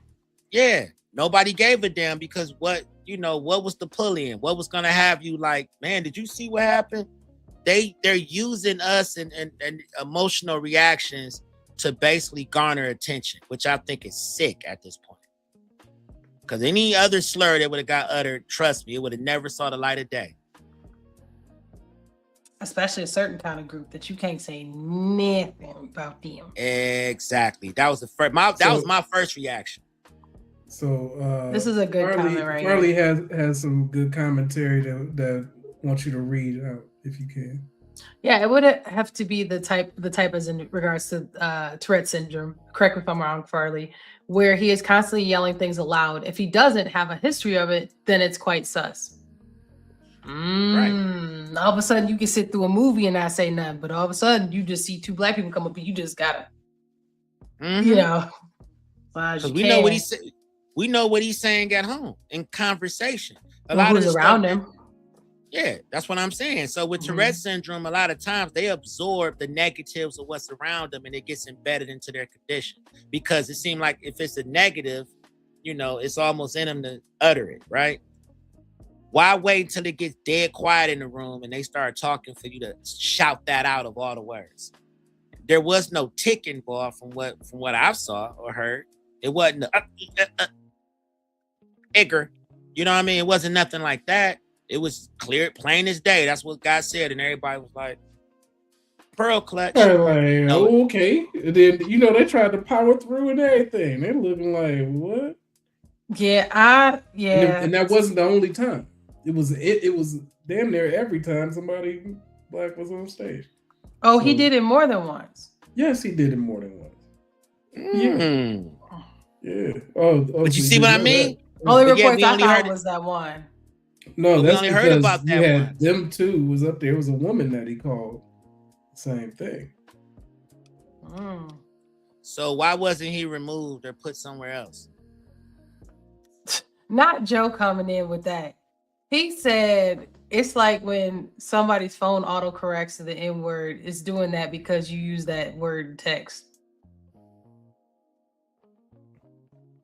Yeah. Nobody gave a damn because what was the pull in? What was going to have you like, man, did you see what happened? They're using us and emotional reactions to basically garner attention, which I think is sick at this point. Because any other slur that would have got uttered, trust me, it would have never saw the light of day. especially a certain kind of group that you can't say nothing about them. Exactly. That was that was my first reaction. So this is a good comment right Farley here. has some good commentary that want you to read out if you can. Yeah, it would have to be the type as in regards to Tourette syndrome. Correct me if I'm wrong, Farley, where he is constantly yelling things aloud. If he doesn't have a history of it, then it's quite sus. Right. All of a sudden, you can sit through a movie and not say nothing, but all of a sudden, you just see two black people come up and you just gotta, you know. Because we know what he said. We know what he's saying at home in conversation. A lot of who's around him. Yeah, that's what I'm saying. So with Tourette syndrome, a lot of times they absorb the negatives of what's around them and it gets embedded into their condition. Because it seems like if it's a negative, you know, it's almost in them to utter it, right? Why wait until it gets dead quiet in the room and they start talking for you to shout that out of all the words? There was no tick involved from what I saw or heard. It wasn't Igor. You know what I mean? It wasn't nothing like that. It was clear, plain as day. That's what God said, and everybody was like, "Pearl clutch." Okay. And then they tried to power through and everything. They're looking like what? Yeah, And that wasn't the only time. It was damn near every time somebody black was on stage. Oh, he did it more than once. Yes, he did it more than once. Yeah. Oh, but you see what I mean? Only reports I found was that one. No, that's only heard about that one. Them two was up there. It was a woman that he called. Same thing. So why wasn't he removed or put somewhere else? Not Joe coming in with that. He said it's like when somebody's phone autocorrects to the N word. It's doing that because you use that word in text.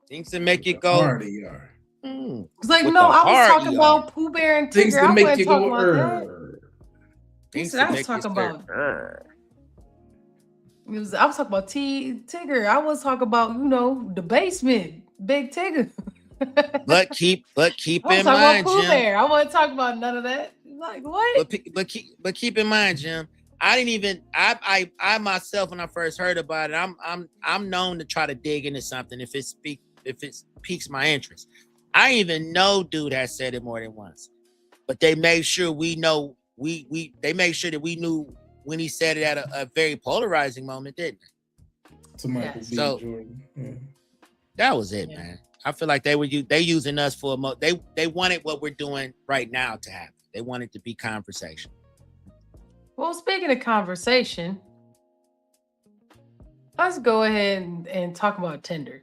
Things that make you go. Party are. It's like, no, I was talking about Pooh Bear and Tigger. Things that make you go. Things that I was talking about. I was talking about Tigger. I was talking about the basement, Big Tigger. but keep in mind, Pooh Jim. Bear. I want to talk about none of that. Like what? But keep in mind, Jim. I didn't even. I myself, when I first heard about it, I'm known to try to dig into something if it piques my interest. I didn't even know dude had said it more than once, but they made sure we know they made sure that we knew when he said it at a very polarizing moment, didn't they? To Michael B. Jordan. Yeah. That was it, man. I feel like they using us for they wanted what we're doing right now to happen. They wanted to be conversation. Well, speaking of conversation, let's go ahead and talk about Tinder.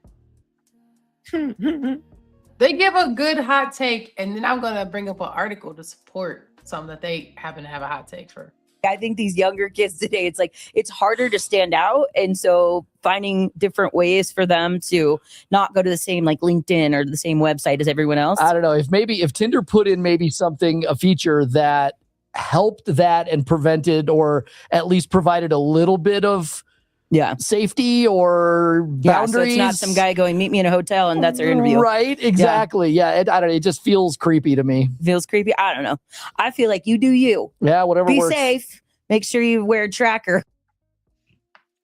They give a good hot take, and then I'm going to bring up an article to support something that they happen to have a hot take for. I think these younger kids today, it's harder to stand out. And so finding different ways for them to not go to the same LinkedIn or the same website as everyone else. I don't know if Tinder put in maybe a feature that helped that and prevented or at least provided a little bit of safety or boundaries. So it's not some guy going, meet me in a hotel and that's our interview. Right, exactly. Yeah, I don't know. It just feels creepy to me. Feels creepy? I don't know. I feel like you do you. Yeah, whatever Be works. safe. Make sure you wear a tracker.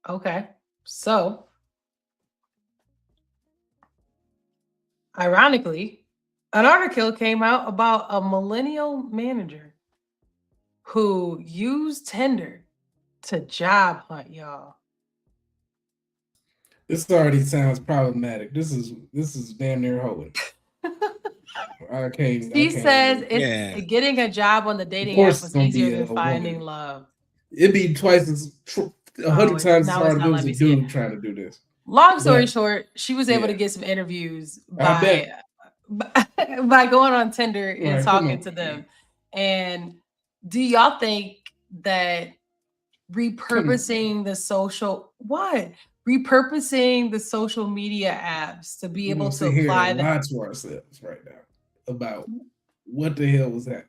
Okay. So, ironically, an article came out about a millennial manager who used Tinder to job hunt, y'all. This already sounds problematic. This is damn near hoeing. She says it's getting a job on the dating app was easier than finding love. It'd be twice as 100 times as hard to do as a dude trying to do this. Long story short, she was able to get some interviews by going on Tinder and talking to them. And do y'all think that repurposing the social media apps to be able to apply that to ourselves right now about what the hell was that?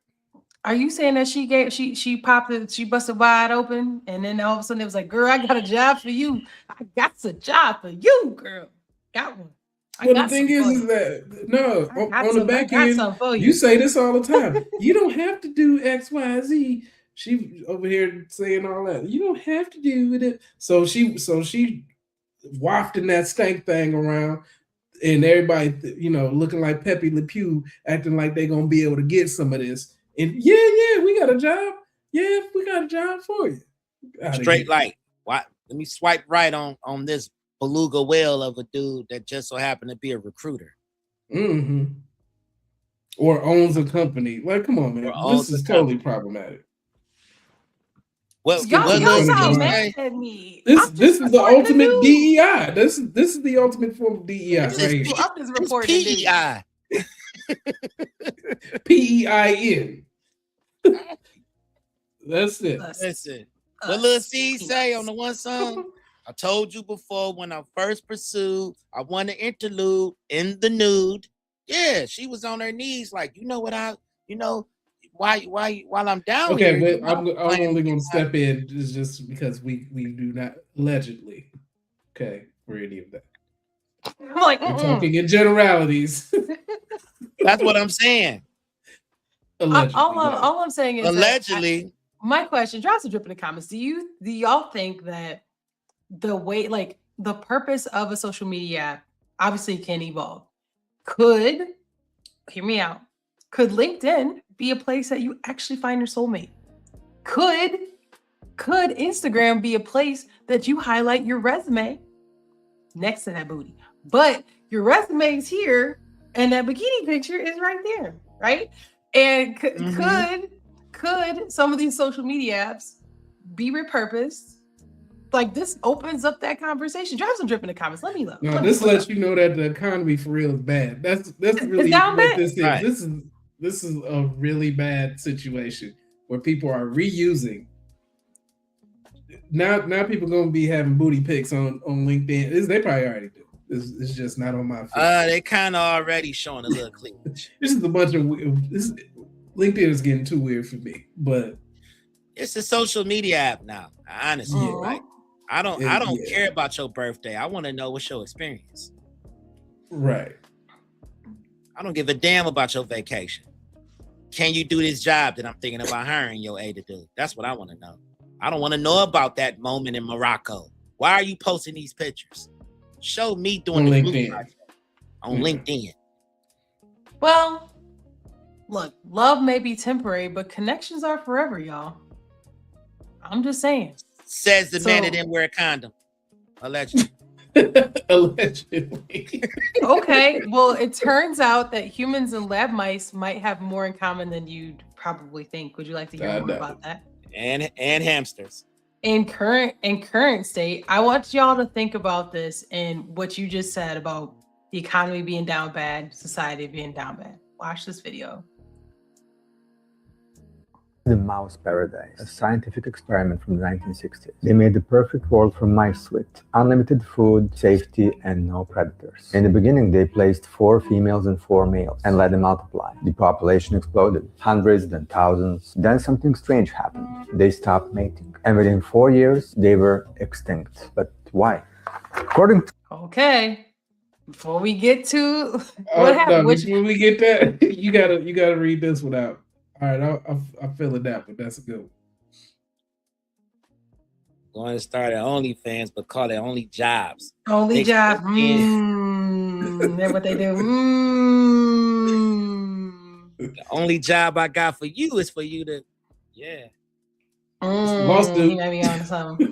Are you saying that she popped it, she busted wide open, and then all of a sudden it was like, girl, I got a job for you. I got a job for you, girl. Got one. Well, the thing is that on the back end, you say this all the time. You don't have to do X, Y, Z she over here saying all that. You don't have to do with it. So she wafting that stank thing around, and everybody, looking like Pepe Le Pew, acting like they're gonna be able to get some of this. And yeah, we got a job. Yeah, we got a job for you. Straight light. Why? Let me swipe right on this beluga whale of a dude that just so happened to be a recruiter. Mm-hmm. Or owns a company. Like, come on, man. This is totally problematic. Y'all sound mad at me. This is the ultimate DEI. This is the ultimate form of DEI. I'm just reporting PEI. PEIN. That's it. Listen, what Lil C say on the one song? I told you before when I first pursued, I want to interlude in the nude. Yeah, she was on her knees, like, while I'm down okay, here. but I'm only going to step in just because we do not allegedly, okay, for any of that. I'm like, we're talking in generalities. That's what I'm saying. Allegedly, all I'm saying is allegedly. My question, drop some drip in the comments. Do y'all think that the way, like, the purpose of a social media app obviously can evolve? Could, hear me out, could LinkedIn be a place that you actually find your soulmate? Could Instagram be a place that you highlight your resume next to that booty? But your resume is here and that bikini picture is right there, right? And could some of these social media apps be repurposed? Like, this opens up that conversation. Drop some drip in the comments. Let me know. No, this lets you know that the economy for real is bad. That's really down what bad. this is. Right. This is a really bad situation where people are reusing. Now people gonna be having booty pics on LinkedIn. They probably already do. It's just not on my feed. They kind of already showing a little cleavage. This is a bunch of LinkedIn is getting too weird for me, but it's a social media app now. Honestly, like I don't care about your birthday. I want to know what's your experience. Right. I don't give a damn about your vacation. Can you do this job that I'm thinking about hiring your aide to do? That's what I want to know. I don't want to know about that moment in Morocco. Why are you posting these pictures? Show me doing on the LinkedIn. On LinkedIn. Well, look, love may be temporary, but connections are forever, y'all. I'm just saying. Says the man that didn't wear a condom. Allegedly. Allegedly. Okay, well, it turns out that humans and lab mice might have more in common than you'd probably think. Would you like to hear more about that? And hamsters. In current state, I want y'all to think about this and what you just said about the economy being down bad, society being down bad. Watch this video. The mouse paradise, a scientific experiment from the 1960s. They made the perfect world for mice with unlimited food, safety, and no predators. In the beginning, they placed 4 females and 4 males and let them multiply. The population exploded, hundreds, then thousands. Then something strange happened. They stopped mating. And within 4 years, they were extinct. But why? According to... Okay. Before we get to what happened, before we get that, you gotta read this one out. All right, I'm feeling that, but that's a good one. Going to start at OnlyFans, but call it Only Jobs. Only Jobs. That's what they do. The only job I got for you is for you to, Lawsuit. He might be on something.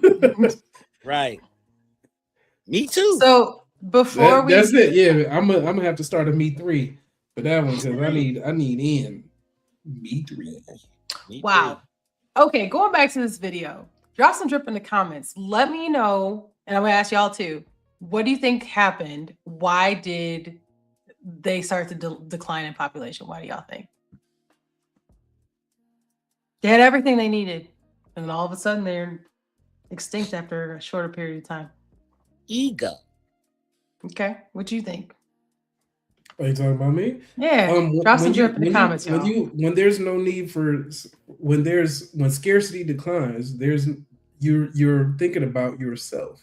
Right. Me too. So before that's it. Yeah, I'm gonna have to start a Me 3 for that one because I need in. Me 3. Wow. Okay, going back to this video. Drop some drip in the comments. Let me know, and I'm gonna ask y'all too. What do you think happened? Why did they start to decline in population? Why do y'all think? They had everything they needed, and then all of a sudden they're extinct after a shorter period of time. Ego. Okay, what do you think? Are you talking about me? Yeah. Drop some drip in the comments, y'all. When there's no need for when scarcity declines, you're thinking about yourself.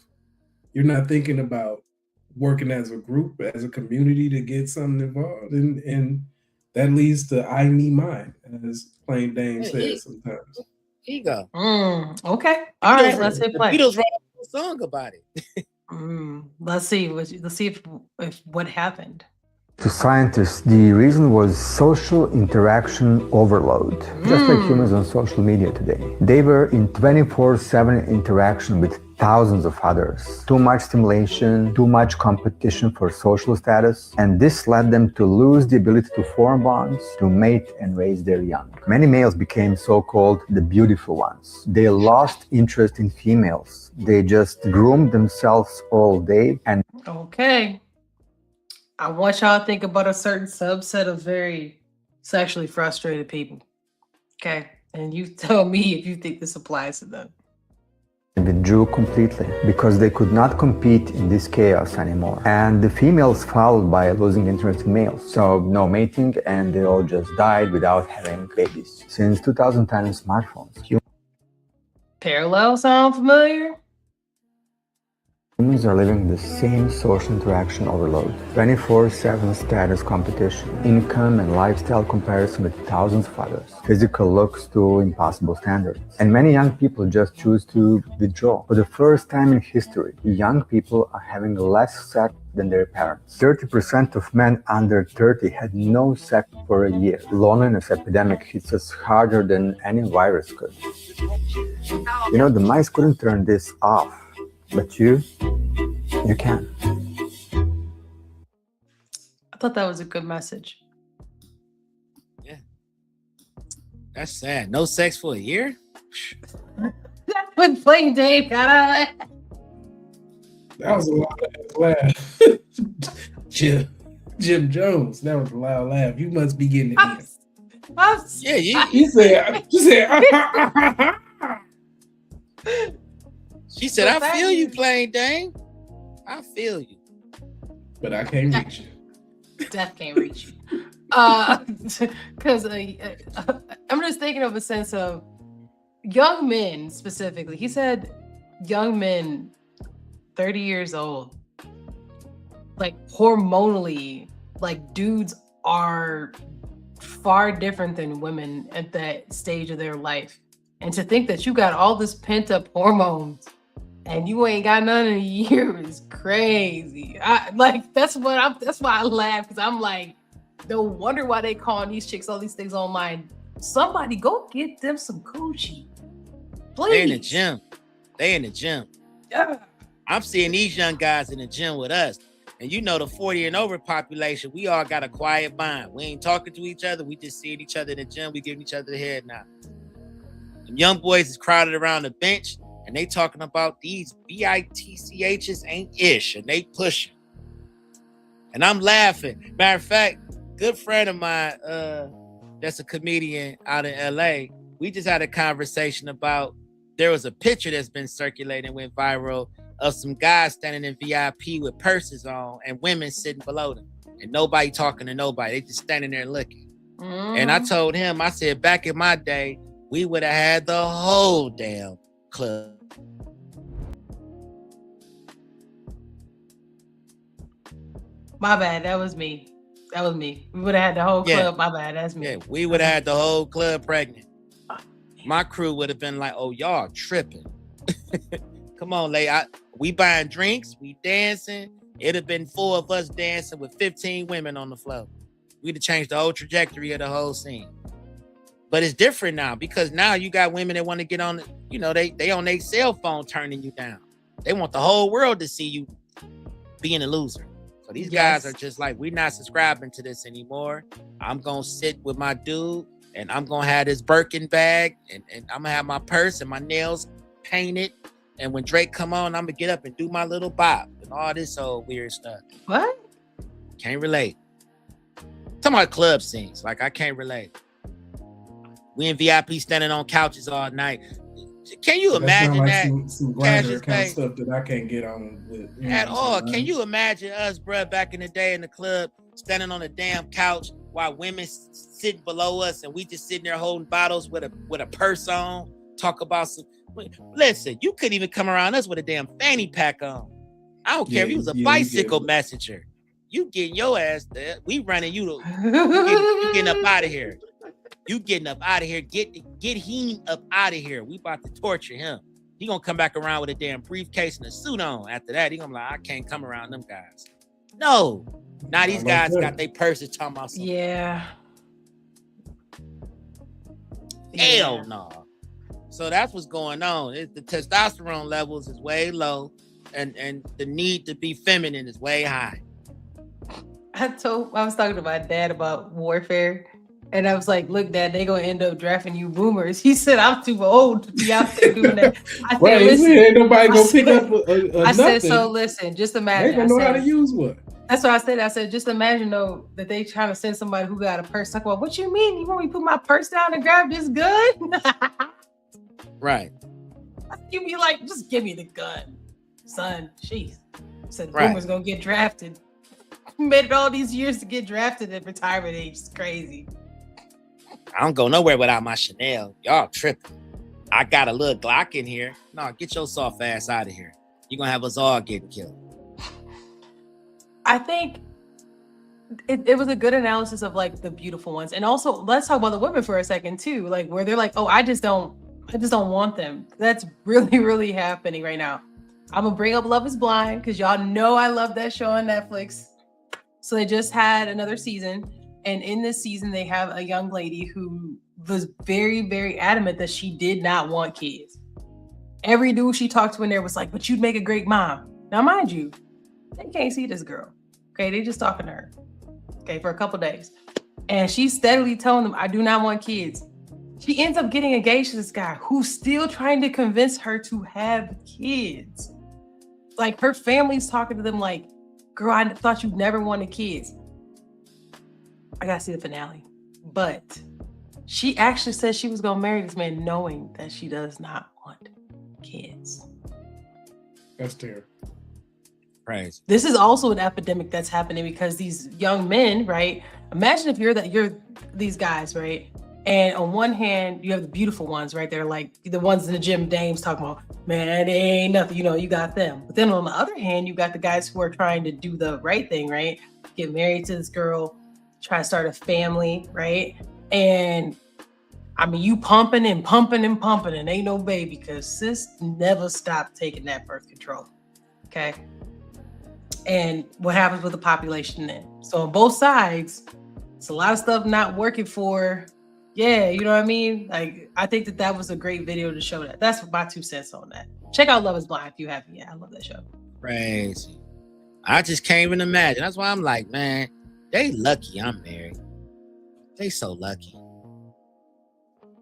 You're not thinking about working as a group, as a community to get something involved, and that leads to I, me, mine, as plain Dane says sometimes. Here you go. Okay. All right. Let's hit play. The Beatles wrote a song about it. Let's see. Let's see if what happened. To scientists, the reason was social interaction overload. Just like humans on social media today. They were in 24/7 interaction with thousands of others. Too much stimulation, too much competition for social status, and this led them to lose the ability to form bonds, to mate and raise their young. Many males became so-called the beautiful ones. They lost interest in females. They just groomed themselves all day and Okay. I want y'all to think about a certain subset of very sexually frustrated people. Okay. And you tell me if you think this applies to them. withdrew completely because they could not compete in this chaos anymore. And the females followed by losing interest in males. So no mating, and they all just died without having babies. Since 2010 smartphones, Parallel sound familiar? humans are living the same social interaction overload, 24/7 status competition, income and lifestyle comparison with thousands of others, physical looks to impossible standards. And many young people just choose to withdraw. For the first time in history, young people are having less sex than their parents. 30% of men under 30 had no sex for a year. Loneliness epidemic hits us harder than any virus could. You know, the mice couldn't turn this off. But you can. I thought that was a good message. Yeah. That's sad. No sex for a year? That's when Plain Dave got out. That was a loud laugh. Jim Jones, that was a loud laugh. You must be getting it. Yeah. He said, She said, I feel you, Plain Dane. I feel you. But I can't reach you. Death can't reach you. Because I'm just thinking of a sense of young men specifically. He said young men 30 years old, like hormonally, like dudes are far different than women at that stage of their life. And to think that you got all this pent up hormones and you ain't got none in a year is crazy. That's why I laugh, because I'm like, no wonder why they calling these chicks all these things online. Somebody go get them some coochie. Please. They in the gym. They in the gym. Yeah. I'm seeing these young guys in the gym with us. And you know, the 40 and over population, we all got a quiet bond. We ain't talking to each other. We just seeing each other in the gym. We giving each other the head nod. Them young boys is crowded around the bench, and they talking about these bitchs ain't ish, and they pushing. And I'm laughing. Matter of fact, good friend of mine, that's a comedian out in LA, we just had a conversation about, there was a picture that's been circulating, went viral, of some guys standing in VIP with purses on and women sitting below them. And nobody talking to nobody. They just standing there looking. And I told him, I said, back in my day, we would have had the whole damn club. My bad. That was me. We would have had the whole club. My bad. That's me. Yeah, we would have had the whole club pregnant. My crew would have been like, oh, y'all tripping. Come on, we buying drinks, we dancing. It'd have been 4 of us dancing with 15 women on the floor. We'd have changed the whole trajectory of the whole scene. But it's different now, because now you got women that want to get on, you know, they on their cell phone turning you down. They want the whole world to see you being a loser. So these guys are just like, we're not subscribing to this anymore. I'm going to sit with my dude, and I'm going to have this Birkin bag, and I'm going to have my purse and my nails painted. And when Drake come on, I'm going to get up and do my little bop and all this old weird stuff. What? Can't relate. Talking about club scenes. Like, I can't relate. We in VIP standing on couches all night. Can you imagine like that? Some Grindr account stuff that I can't get on with. At all. Can you imagine us, bruh, back in the day in the club, standing on a damn couch while women sitting below us, and we just sitting there holding bottles with a purse on, talk about some. Listen, you couldn't even come around us with a damn fanny pack on. I don't care if you was a bicycle messenger. You getting your ass there. We running you. You getting up out of here. You getting up out of here. Get him up out of here. We about to torture him. He gonna come back around with a damn briefcase and a suit on. After that, he gonna be like, I can't come around them guys. No. Now these guys got their purses talking about something. Yeah. Hell no. So that's what's going on. The testosterone levels is way low, and the need to be feminine is way high. I was talking to my dad about warfare, and I was like, "Look, Dad, they gonna end up drafting you boomers." He said, "I'm too old to be out there doing that." I said, "Listen, ain't nobody gonna pick up I said, "So listen, just imagine." They gonna know how to use one. That's what I said. I said, just imagine though that they trying to send somebody who got a purse. Like, well, what you mean? You want me to put my purse down and grab this gun? Right. You be like, just give me the gun, son. Jeez. Said Right. boomers gonna get drafted. Made it all these years to get drafted at retirement age. It's crazy. I don't go nowhere without my Chanel. Y'all tripping. I got a little Glock in here. No, get your soft ass out of here. You're gonna have us all getting killed. I think it was a good analysis of like the beautiful ones. And also let's talk about the women for a second too. Like where they're like, oh, I just don't want them. That's really, really happening right now. I'm gonna bring up Love is Blind because y'all know I love that show on Netflix. So they just had another season. And in this season, they have a young lady who was very, very adamant that she did not want kids. Every dude she talked to in there was like, but you'd make a great mom. Now, mind you, they can't see this girl. Okay, they just talking to her. Okay, for a couple days. And she's steadily telling them, I do not want kids. She ends up getting engaged to this guy who's still trying to convince her to have kids. Like her family's talking to them like, girl, I thought you never wanted kids. I gotta see the finale. But she actually said she was gonna marry this man knowing that she does not want kids. That's terrible. Right. This is also an epidemic that's happening because these young men, right? Imagine if you're these guys, right? And on one hand, you have the beautiful ones, right? They're like the ones in the gym dames talking about, man, they ain't nothing, you got them. But then on the other hand, you got the guys who are trying to do the right thing, right? Get married to this girl, try to start a family, right? And I mean, you pumping and pumping and pumping and ain't no baby because sis never stopped taking that birth control, okay? And what happens with the population then? So on both sides, it's a lot of stuff not working for, yeah, you know what I mean? Like, I think that was a great video to show that. That's my 2 cents on that. Check out Love is Blind if you haven't yet. I love that show. Crazy. I just can't even imagine. That's why I'm like, man, they lucky I'm married. They so lucky.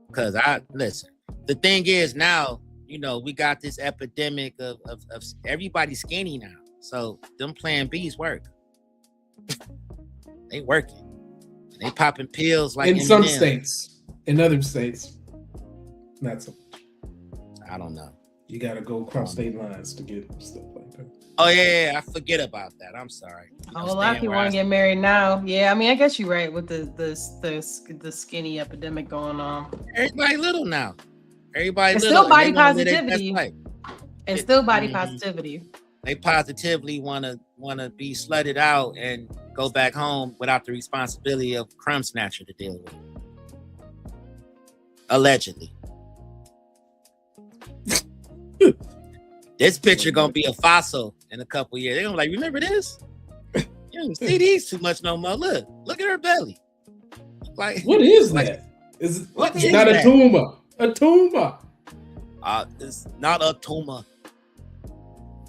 Because listen, the thing is now, we got this epidemic of everybody skinny now. So them Plan Bs work. They working. They popping pills like in some states. In other states, not so much. I don't know. You got to go across state lines to get stuff like that. Oh yeah, I forget about that. I'm sorry. A lot of people want to get married now. Yeah, I mean, I guess you're right with the skinny epidemic going on. Everybody little now. Everybody it's little. Still body positivity. And still body positivity. They positively want to be slutted out and go back home without the responsibility of crumb snatcher to deal with. Allegedly. This picture gonna be a fossil in a couple years. They're gonna be like, remember this? You don't see these too much no more. Look at her belly. Like, what is that? It's not that? A tumor. A tumor. It's not a tumor.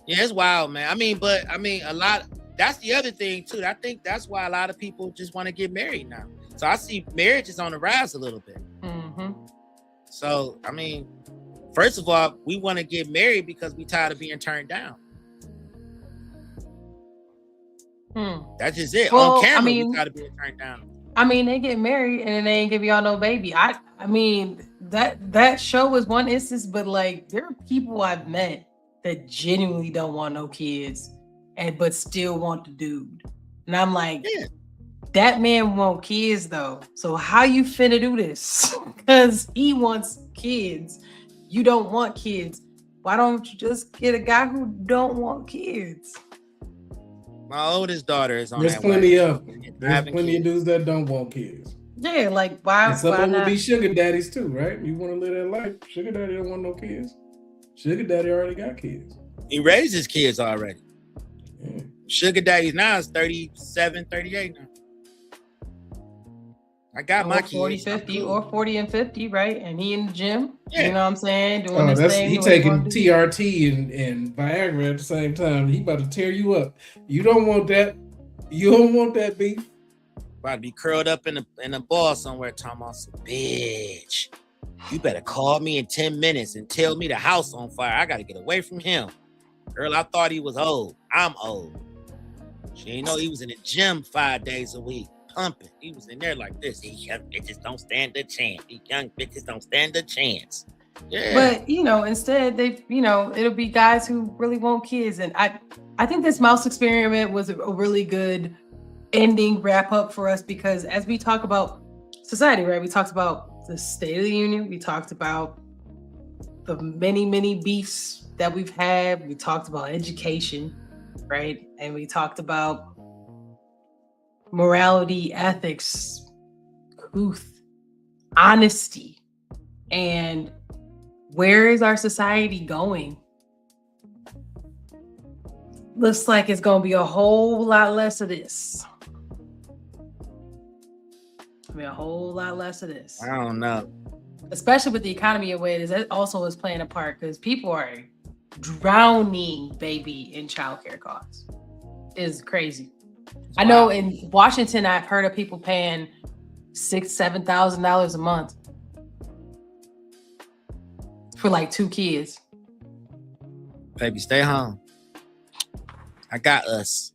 Yeah, it's wild, man. A lot. That's the other thing too. I think that's why a lot of people just want to get married now. So I see marriage is on the rise a little bit. Mm-hmm. So first of all, we want to get married because we tired of being turned down. That's just it. Well, on camera, we tired of being turned down. I mean, they get married and then they ain't give y'all no baby. I mean, that show was one instance, but like there are people I've met that genuinely don't want no kids but still want the dude. And I'm like, yeah. That man want kids though. So how you finna do this? Because he wants kids. You don't want kids. Why don't you just get a guy who don't want kids? My oldest daughter is on There's that plenty way. of them. There's plenty of dudes that don't want kids. Yeah, like why? And some why of them will not? be sugar daddies too, right? You want to live that life. Sugar daddy don't want no kids. Sugar daddy already got kids. He raised his kids already. Yeah. Sugar daddy now is 37, 38 now. I got my 40, kids. 50, or 40 and 50, right? And he in the gym. Yeah. You know what I'm saying? Doing this thing. He what he taking wanna do. TRT and Viagra at the same time. He about to tear you up. You don't want that. You don't want that beef. About to be curled up in a ball somewhere talking about some bitch. You better call me in 10 minutes and tell me the house on fire. I gotta get away from him. Girl, I thought he was old. I'm old. She ain't know he was in the gym 5 days a week, pumping. He was in there like this. These young bitches don't stand a chance. These young bitches don't stand a chance. Yeah. But instead they, it'll be guys who really want kids. And I think this mouse experiment was a really good ending wrap up for us, because as we talk about society, right? We talked about the State of the Union. We talked about the many beefs that we've had. We talked about education, right? And we talked about morality, ethics, truth, honesty, and where is our society going? Looks like it's going to be a whole lot less of this. A whole lot less of this. I don't know. Especially with the economy the way it is, that also is playing a part, because people are drowning, baby, in childcare costs. It's crazy. Wow. I know in Washington, I've heard of people paying $6,000-$7,000 a month for like 2 kids. Baby, stay home. I got us.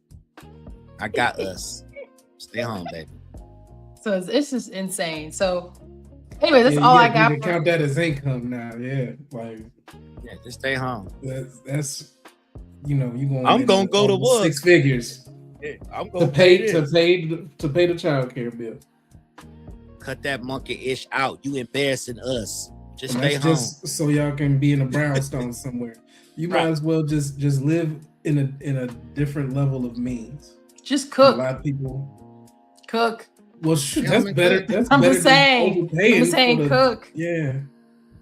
Stay home, baby. So it's just insane. So anyway, that's all I got. You can count that as income now. Yeah, like just stay home. That's you going. I'm gonna go to work. 6 figures. Yeah, I'm gonna to pay the child care bill. Cut that monkey ish out. You embarrassing us. Just and stay home. Just so y'all can be in a brownstone somewhere. You might as well just live in a different level of means. Just cook. A lot of people cook. Well, shoot, that's better. That's I'm better just saying. Cook. Yeah.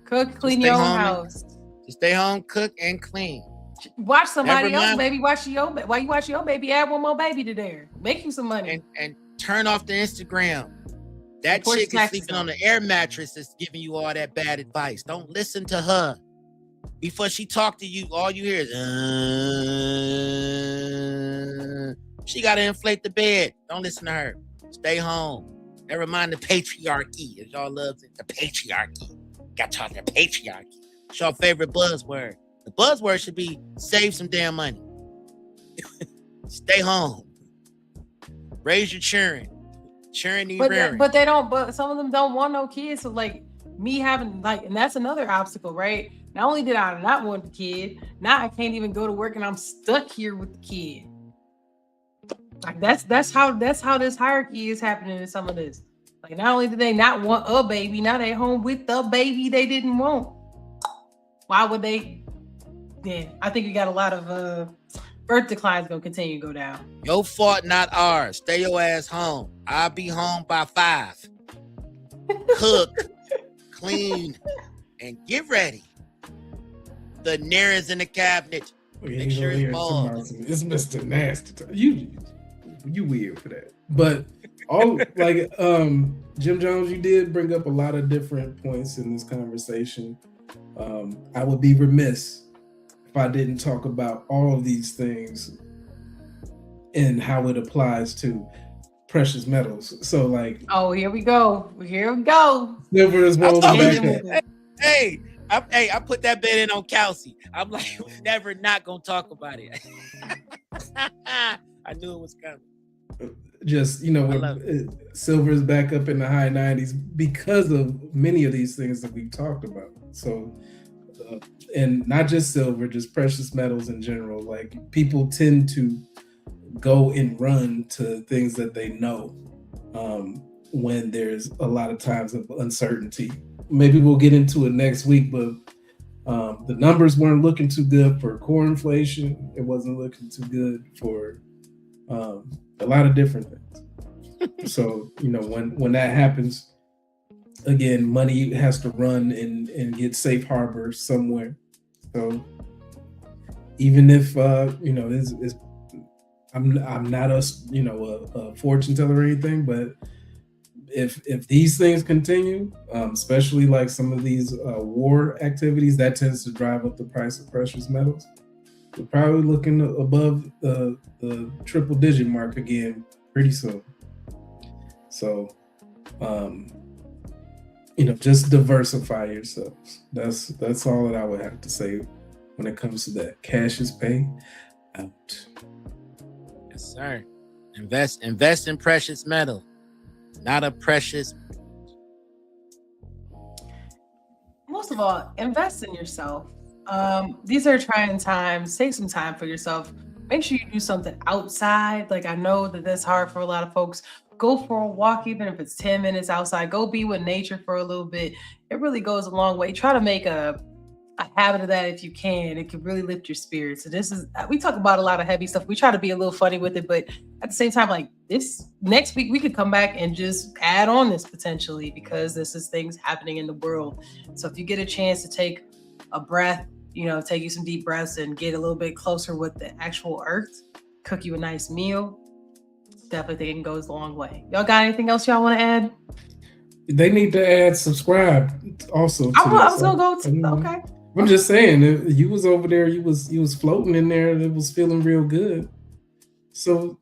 Cook, clean your own house. Just stay home, cook, and clean. Watch somebody else, baby. While you watch your baby, add one more baby to there. Make you some money. And turn off the Instagram. That chick is sleeping on the air mattress that's giving you all that bad advice. Don't listen to her. Before she talk to you, all you hear is she gotta inflate the bed. Don't listen to her. Stay home. Never mind the patriarchy, as y'all love it. The patriarchy. Got y'all the patriarchy. It's your favorite buzzword. The buzzword should be save some damn money. Stay home. Raise your children. Children need rearing. But they don't. But some of them don't want no kids. So like me having and that's another obstacle, right? Not only did I not want the kid, now I can't even go to work and I'm stuck here with the kid. Like that's how this hierarchy is happening in some of this. Like not only did they not want a baby, now they home with the baby they didn't want. Why would they? Yeah, I think we got a lot of birth declines gonna continue to go down. Your fault, not ours. Stay your ass home. I'll be home by 5. Cook, clean, and get ready. The nearest in the cabinet. Make sure it's bald. It's Mr. Nasty. You weird for that. But all like Jim Jones, you did bring up a lot of different points in this conversation. I would be remiss if I didn't talk about all of these things and how it applies to precious metals. So like, oh, here we go. Silver is one of the I put that bet in on Kelsey. I'm like, never not gonna talk about it. I knew it was coming. Just silver is back up in the high 90s because of many of these things that we've talked about. So, and not just silver, just precious metals in general. Like people tend to go and run to things that they know when there's a lot of times of uncertainty. Maybe we'll get into it next week, but the numbers weren't looking too good for core inflation. It wasn't looking too good for a lot of different things. So, you know, when that happens, again, money has to run and get safe harbor somewhere. So even if you know, I'm not a fortune teller or anything, but if these things continue, especially like some of these war activities, that tends to drive up the price of precious metals. We're probably looking above the triple digit mark again pretty soon. So, you know, just diversify yourselves. That's all that I would have to say when it comes to that. Cash is pay out. Yes, sir. Invest in precious metal, not a precious. Most of all, invest in yourself. These are trying times. Take some time for yourself. Make sure you do something outside. Like, I know that that's hard for a lot of folks. Go for a walk, even if it's 10 minutes outside. Go be with nature for a little bit. It really goes a long way. Try to make a habit of that if you can. It can really lift your spirits. So we talk about a lot of heavy stuff. We try to be a little funny with it, but at the same time, like this next week, we could come back and just add on this potentially, because this is things happening in the world. So if you get a chance to take a breath, you know, take you some deep breaths and get a little bit closer with the actual earth, cook you a nice meal, definitely think it goes a long way. Y'all got anything else y'all want to add? They need to add subscribe also. I was gonna go to okay. I'm just saying, you was over there, you was floating in there, and it was feeling real good. So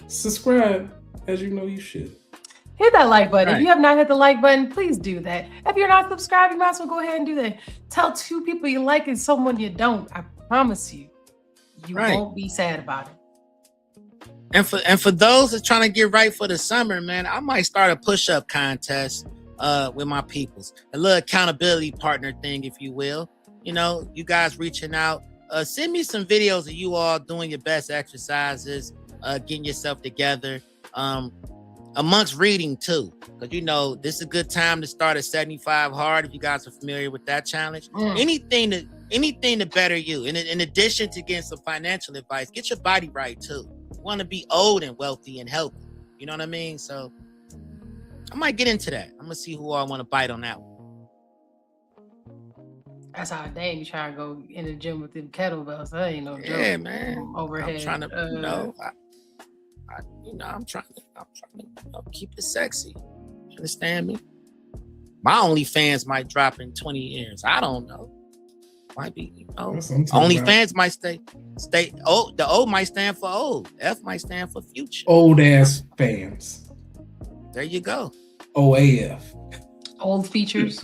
subscribe, as you know you should. Hit that like button. Right. If you have not hit the like button, please do that. If you're not subscribed, you might as well go ahead and do that. Tell 2 people you like and someone you don't. I promise you, you won't be sad about it. And for those that's trying to get right for the summer, man, I might start a push-up contest with my peoples. A little accountability partner thing, if you will. You know, you guys reaching out. Send me some videos of you all doing your best exercises, getting yourself together. Amongst reading too, because you know this is a good time to start at 75 hard. If you guys are familiar with that challenge, anything to better you. In addition to getting some financial advice, get your body right too. You want to be old and wealthy and healthy. You know what I mean? So I might get into that. I'm gonna see who I want to bite on that one. That's how dang you trying to go in the gym with them kettlebells. That ain't no joke. Yeah, man. Overhead. I'm trying to, I'm trying to keep it sexy. You understand me? My OnlyFans might drop in 20 years. I don't know. Might be, you know. OnlyFans might stay. Oh, the O might stand for old. F might stand for future. Old ass fans. There you go. OAF. Old features.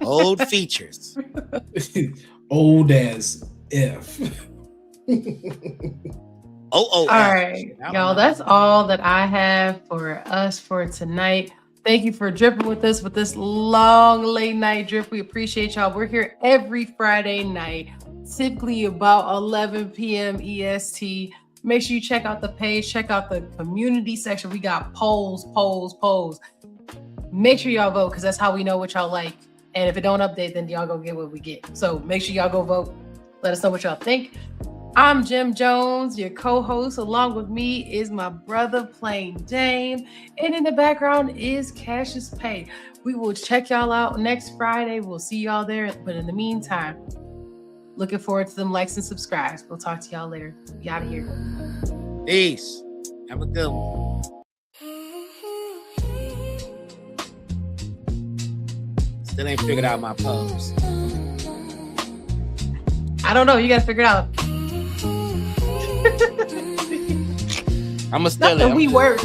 Old features. Old as F. All right, y'all, that's all that I have for us for tonight. Thank you for dripping with us with this long late night drip. We appreciate y'all. We're here every Friday night, typically about 11 p.m. EST. Make sure you check out the page, check out the community section. We got polls. Make sure y'all vote, because that's how we know what y'all like. And if it don't update, then y'all go get what we get. So make sure y'all go vote. Let us know what y'all think. I'm Jim Jones, your co-host. Along with me is my brother, Plain Dame. And in the background is Cassius Pay. We will check y'all out next Friday. We'll see y'all there. But in the meantime, looking forward to them likes and subscribes. We'll talk to y'all later. Be out of here. Peace. Have a good one. Still ain't figured out my pose. I don't know. You got to figure it out. I'ma steal it. We work.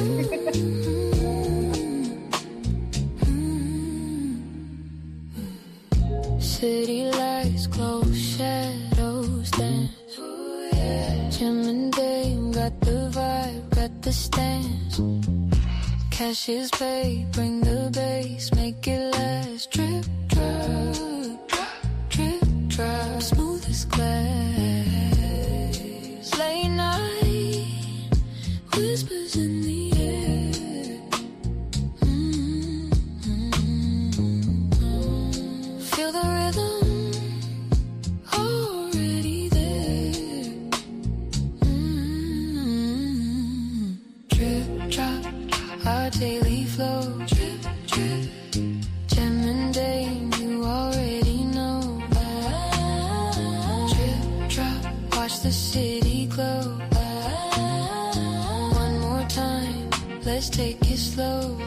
City lights, close shadows dance. Jim and Dame got the vibe, got the stance. Cash is paid, bring the bass, make it last. Drip, drop, drip, drop, smooth as glass. Late night, whispers in the air. Feel the rhythm already there. Drip, drop. the city glow. One more time, let's take it slow.